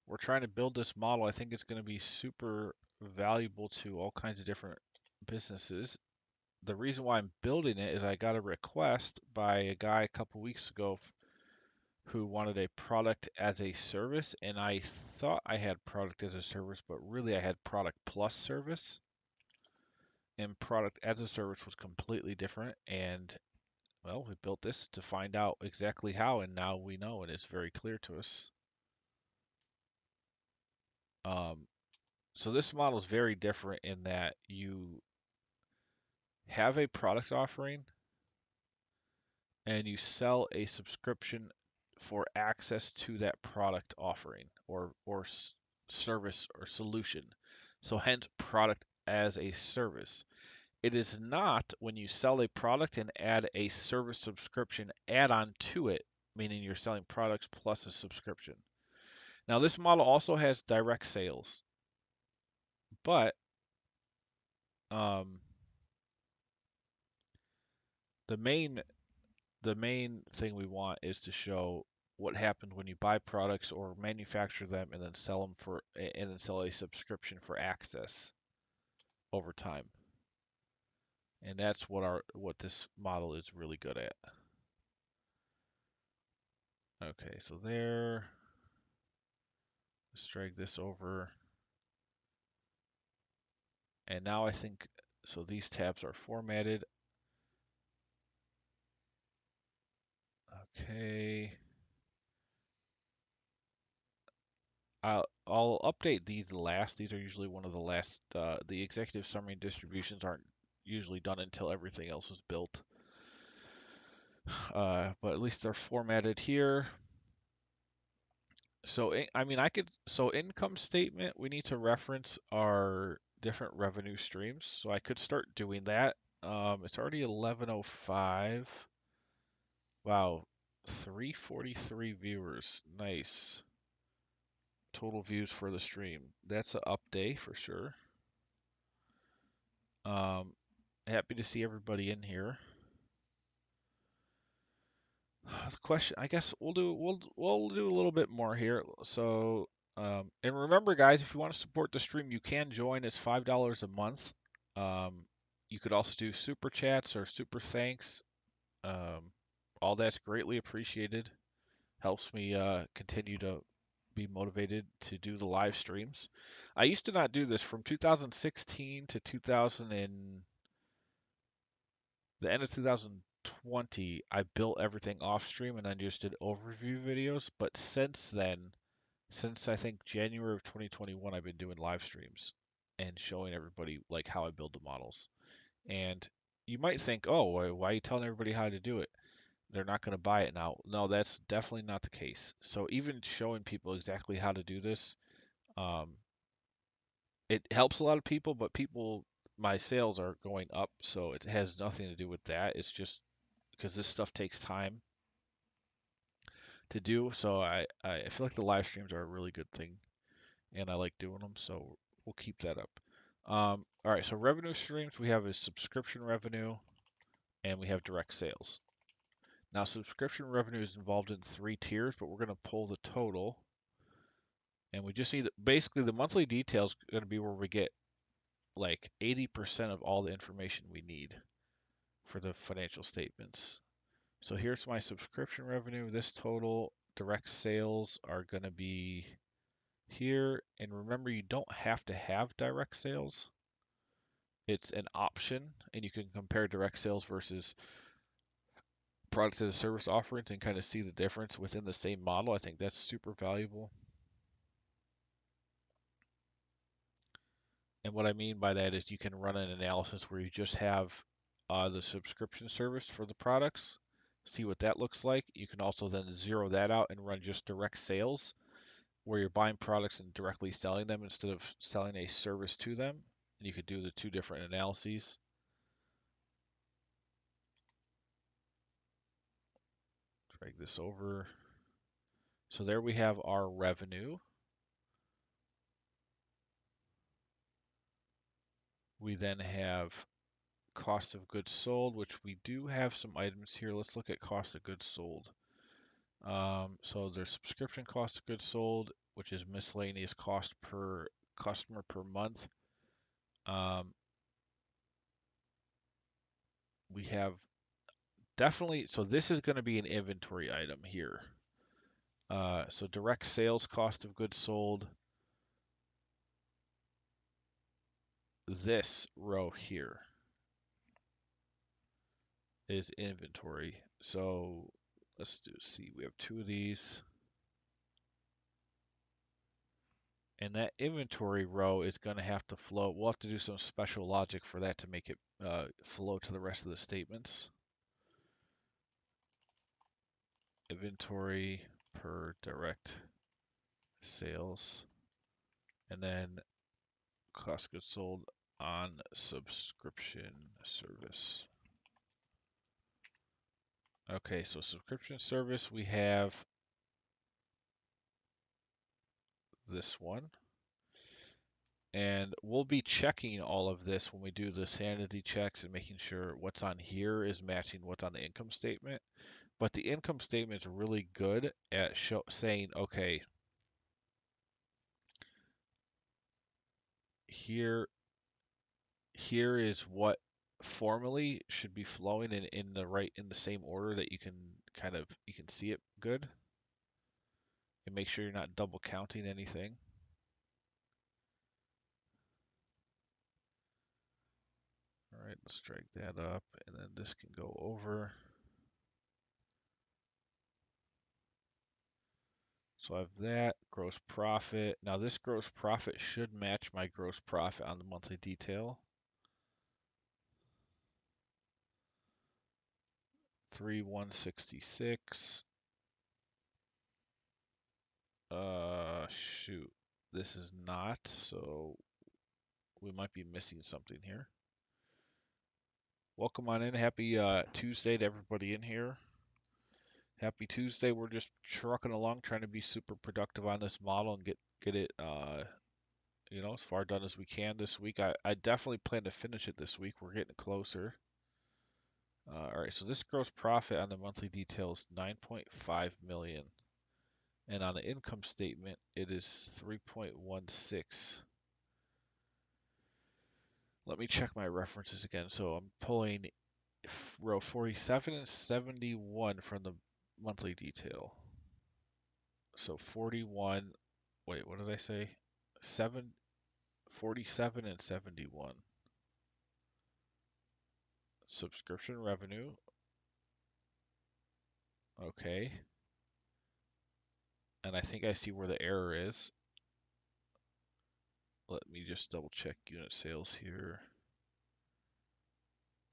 We're trying to build this model. I think it's going to be super valuable to all kinds of different businesses. The reason why I'm building it is I got a request by a guy a couple weeks ago who wanted a product as a service, and I thought I had product as a service, but really I had product plus service, and product as a service was completely different. And well, we built this to find out exactly how, and now we know, and it's very clear to us. Um, so this model is very different in that you have a product offering and you sell a subscription for access to that product offering or service or solution. So hence product as a service. It is not when you sell a product and add a service subscription add-on to it, meaning you're selling products plus a subscription. Now this model also has direct sales, but um, the main the main thing we want is to show what happens when you buy products or manufacture them and then sell them and then sell a subscription for access over time. And that's what this model is really good at. Okay, so there, let's drag this over. And now I think, so these tabs are formatted. Okay. I'll update these last. These are usually one of the last. The executive summary and distributions aren't usually done until everything else is built. But at least they're formatted here. So I mean, so income statement, we need to reference our different revenue streams. So I could start doing that. It's already 11:05. Wow, 343 viewers. Nice. Total views for the stream. That's an up day for sure. Um, Happy to see everybody in here. The question, I guess we'll do a little bit more here. So, and remember, guys, if you want to support the stream, you can join. It's $5 a month. Um, you could also do super chats or super thanks. Um, all that's greatly appreciated. Helps me continue to be motivated to do the live streams. I used to not do this from 2016 to 2000 and the end of 2020. I built everything off stream and I just did overview videos. But since then, since I think January of 2021, I've been doing live streams and showing everybody like how I build the models. And you might think, oh, why are you telling everybody how to do it? They're not going to buy it now. No, that's definitely not the case. So even showing people exactly how to do this, um, it helps a lot of people, but my sales are going up, so it has nothing to do with that. It's just because this stuff takes time to do. So I feel like the live streams are a really good thing, and I like doing them. So we'll keep that up. All right, so revenue streams we have is subscription revenue, and we have direct sales. Now subscription revenue is involved in 3 tiers, but we're going to pull the total, and we just need basically the monthly details going to be where we get like 80% of all the information we need for the financial statements. So here's my subscription revenue. This total direct sales are going to be here. And remember, you don't have to have direct sales. It's an option, and you can compare direct sales versus products as a service offerings and kind of see the difference within the same model. I think that's super valuable. And what I mean by that is you can run an analysis where you just have the subscription service for the products, see what that looks like. You can also then zero that out and run just direct sales. where you're buying products and directly selling them instead of selling a service to them. And you could do the two different analyses. Drag this over. So there we have our revenue. We then have cost of goods sold, which we do have some items here. Let's look at cost of goods sold. So there's subscription cost of goods sold, which is miscellaneous cost per customer per month. We have definitely, so this is going to be an inventory item here. So direct sales cost of goods sold, this row here is inventory. So let's see, we have two of these. And that inventory row is going to have to flow. We'll have to do some special logic for that to make it flow to the rest of the statements. Inventory per direct sales. And then cost of goods sold on subscription service. Okay, so subscription service, we have this one. And we'll be checking all of this when we do the sanity checks and making sure what's on here is matching what's on the income statement. But the income statement is really good at saying, okay, here is what formally should be flowing in the same order that you can see it good, and make sure you're not double counting anything. All right, let's drag that up, and then this can go over. So I have that gross profit. Now this gross profit should match my gross profit on the monthly detail. 3,166. Shoot, this is not, so we might be missing something here. Welcome on in. Happy Tuesday to everybody in here. Happy Tuesday. We're just trucking along, trying to be super productive on this model and get it, as far done as we can this week. I definitely plan to finish it this week. We're getting closer. All right, so this gross profit on the monthly detail is 9.5 million, and on the income statement it is 3.16. Let me check my references again. So I'm pulling row 47 and 71 from the monthly detail. So 41, wait, what did I say? 47 and 71. Subscription revenue. Okay. And I think I see where the error is. Let me just double check unit sales here.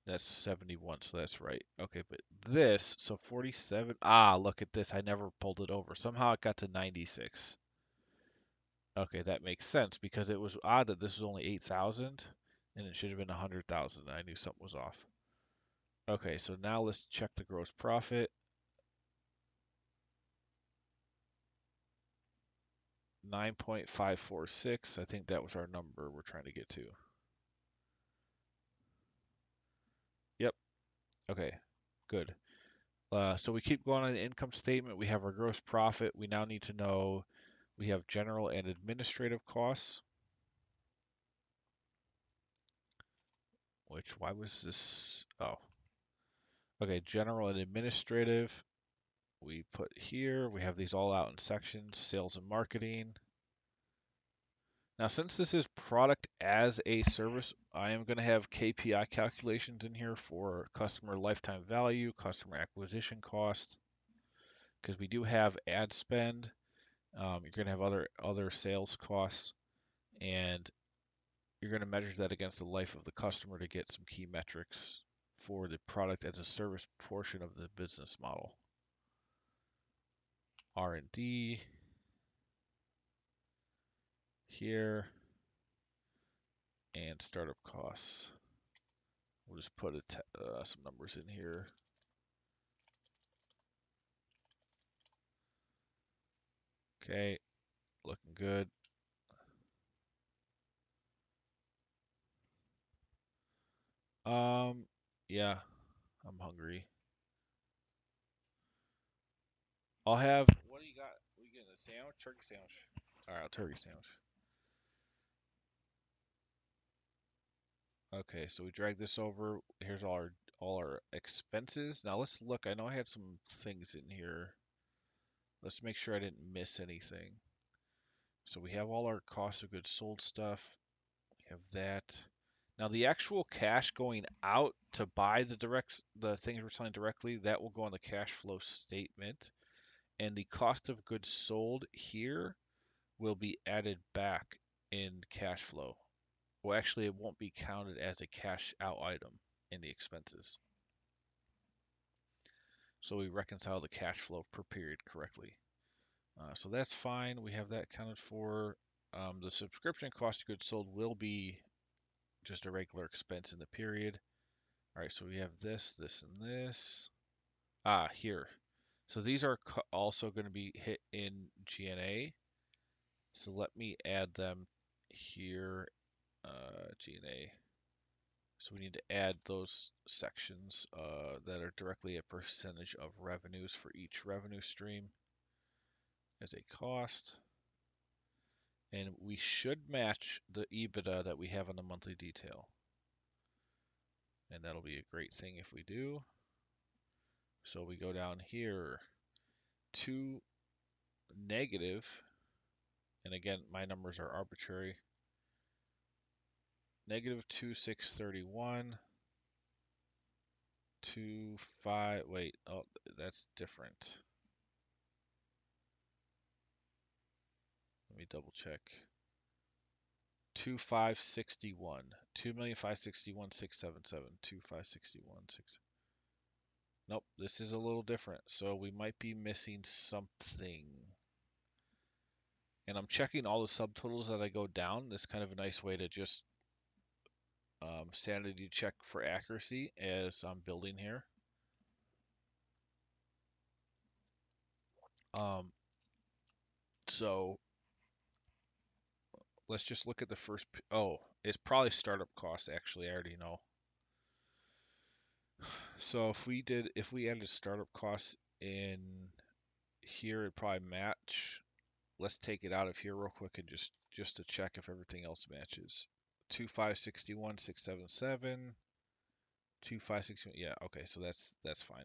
That's 71, so that's right. Okay, but this, so 47. Ah, look at this. I never pulled it over. Somehow it got to 96. Okay, that makes sense because it was odd that this was only 8,000 and it should have been 100,000. I knew something was off. Okay, so now let's check the gross profit. 9.546. I think that was our number we're trying to get to. Yep. Okay, good. So we keep going on the income statement. We have our gross profit. We now need to know we have general and administrative costs. Why was this? Oh, okay. General and administrative. We put here. We have these all out in sections. Sales and marketing. Now, since this is product as a service, I am going to have KPI calculations in here for customer lifetime value, customer acquisition cost, because we do have ad spend. You're going to have other sales costs, and you're going to measure that against the life of the customer to get some key metrics for the product as a service portion of the business model. R&D. here, and startup costs. We'll just put some numbers in here. Okay, looking good. Yeah, I'm hungry. I'll have. What do you got? What are you getting? A sandwich? Turkey sandwich. All right, turkey sandwich. Okay, so we drag this over. Here's all our expenses. Now let's look. I know I had some things in here. Let's make sure I didn't miss anything. So we have all our cost of goods sold stuff. We have that. Now the actual cash going out to buy the things we're selling directly, that will go on the cash flow statement. And the cost of goods sold here will be added back in cash flow. Well, actually, it won't be counted as a cash out item in the expenses. So we reconcile the cash flow per period correctly. So that's fine. We have that accounted for. The subscription cost of goods sold will be just a regular expense in the period. All right, so we have this, this, and this. Here. So these are also going to be hit in G&A. So let me add them here, G&A. So we need to add those sections that are directly a percentage of revenues for each revenue stream as a cost. And we should match the EBITDA that we have on the monthly detail. And that'll be a great thing if we do. So we go down here to negative, and again, my numbers are arbitrary. Negative 2631, 25, wait, oh, that's different. Let me double check. 2561, 2,561,677, 2561, 6. Nope, this is a little different. So we might be missing something. And I'm checking all the subtotals as I go down. This is kind of a nice way to just sanity check for accuracy as I'm building here. So let's just look at the first. Oh, it's probably startup costs. Actually, I already know. So if we added startup costs in here, it'd probably match. Let's take it out of here real quick and just to check if everything else matches. 2561, 677, 2561. Yeah, okay, so that's fine.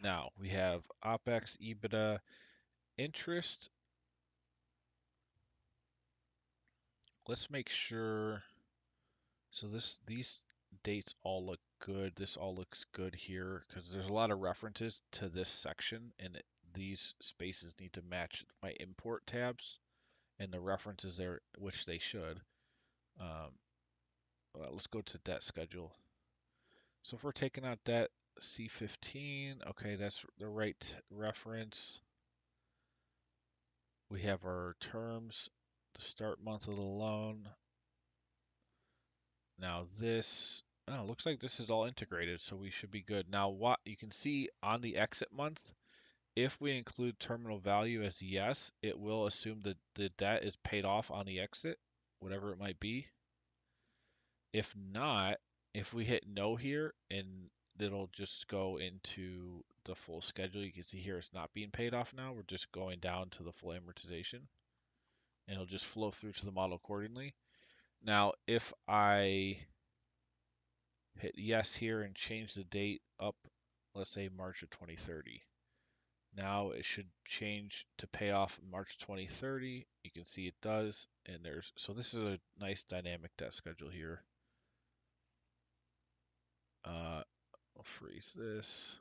Now we have OpEx, EBITDA, interest. Let's make sure. So these dates all look good. This all looks good here because there's a lot of references to this section, and these spaces need to match my import tabs and the references there, which they should. Well, let's go to debt schedule. So if we're taking out debt C15, okay, that's the right reference. We have our terms, the start month of the loan. Now this, oh, looks like this is all integrated, so we should be good. Now what you can see on the exit month, if we include terminal value as yes, it will assume that the debt is paid off on the exit, whatever it might be. If not, if we hit no here, and it'll just go into the full schedule. You can see here it's not being paid off now. We're just going down to the full amortization, and it'll just flow through to the model accordingly. Now, if I hit yes here and change the date up, let's say March of 2030. Now it should change to pay off March 2030. You can see it does, and so this is a nice dynamic debt schedule here. I'll freeze this.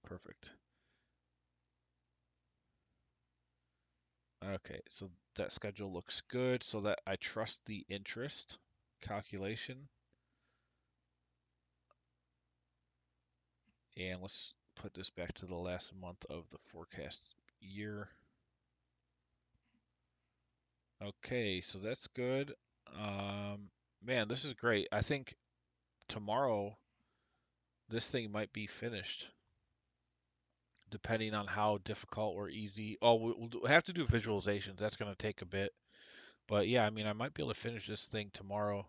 Perfect. Okay, so that schedule looks good, so that I trust the interest calculation. And let's put this back to the last month of the forecast year. Okay, so that's good. Man, this is great. I think tomorrow this thing might be finished, depending on how difficult or easy. Oh, we'll have to do visualizations. That's going to take a bit. But yeah, I mean, I might be able to finish this thing tomorrow.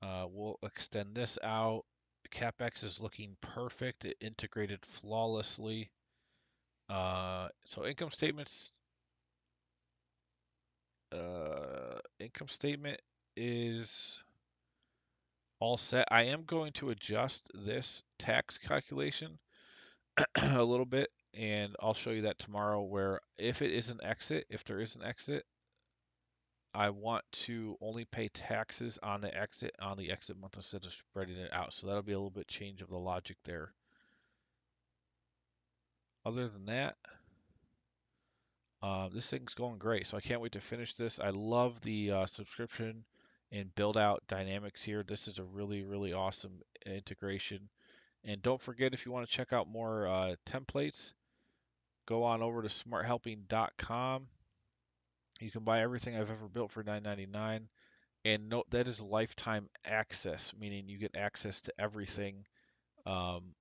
We'll extend this out. CapEx is looking perfect. It integrated flawlessly. So income statement is all set. I am going to adjust this tax calculation a little bit, and I'll show you that tomorrow. Where if it is an exit, if there is an exit, I want to only pay taxes on the exit month instead of spreading it out. So that'll be a little bit change of the logic there. Other than that, this thing's going great. So I can't wait to finish this. I love the subscription and build out dynamics here. This is a really, really awesome integration. And don't forget, if you want to check out more templates, go on over to smarthelping.com. You can buy everything I've ever built for $9.99. And note that is lifetime access, meaning you get access to everything. Um,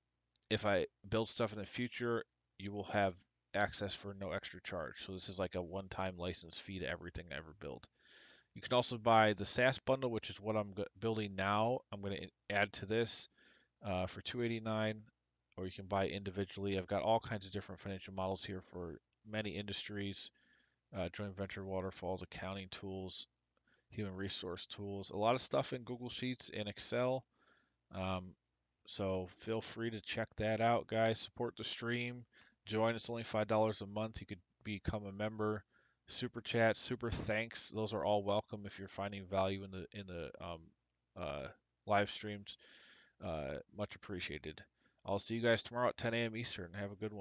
if I build stuff in the future, you will have access for no extra charge. So this is like a one-time license fee to everything I ever build. You can also buy the SaaS bundle, which is what I'm building now. I'm going to add to this for $289, or you can buy individually. I've got all kinds of different financial models here for many industries, joint venture, waterfalls, accounting tools, human resource tools, a lot of stuff in Google Sheets and Excel. Um, so feel free to check that out, guys. Support the stream. Join. It's only $5 a month. You could become a member. Super chat, super thanks. Those are all welcome if you're finding value in the live streams. Much appreciated. I'll see you guys tomorrow at 10 a.m. Eastern. Have a good one.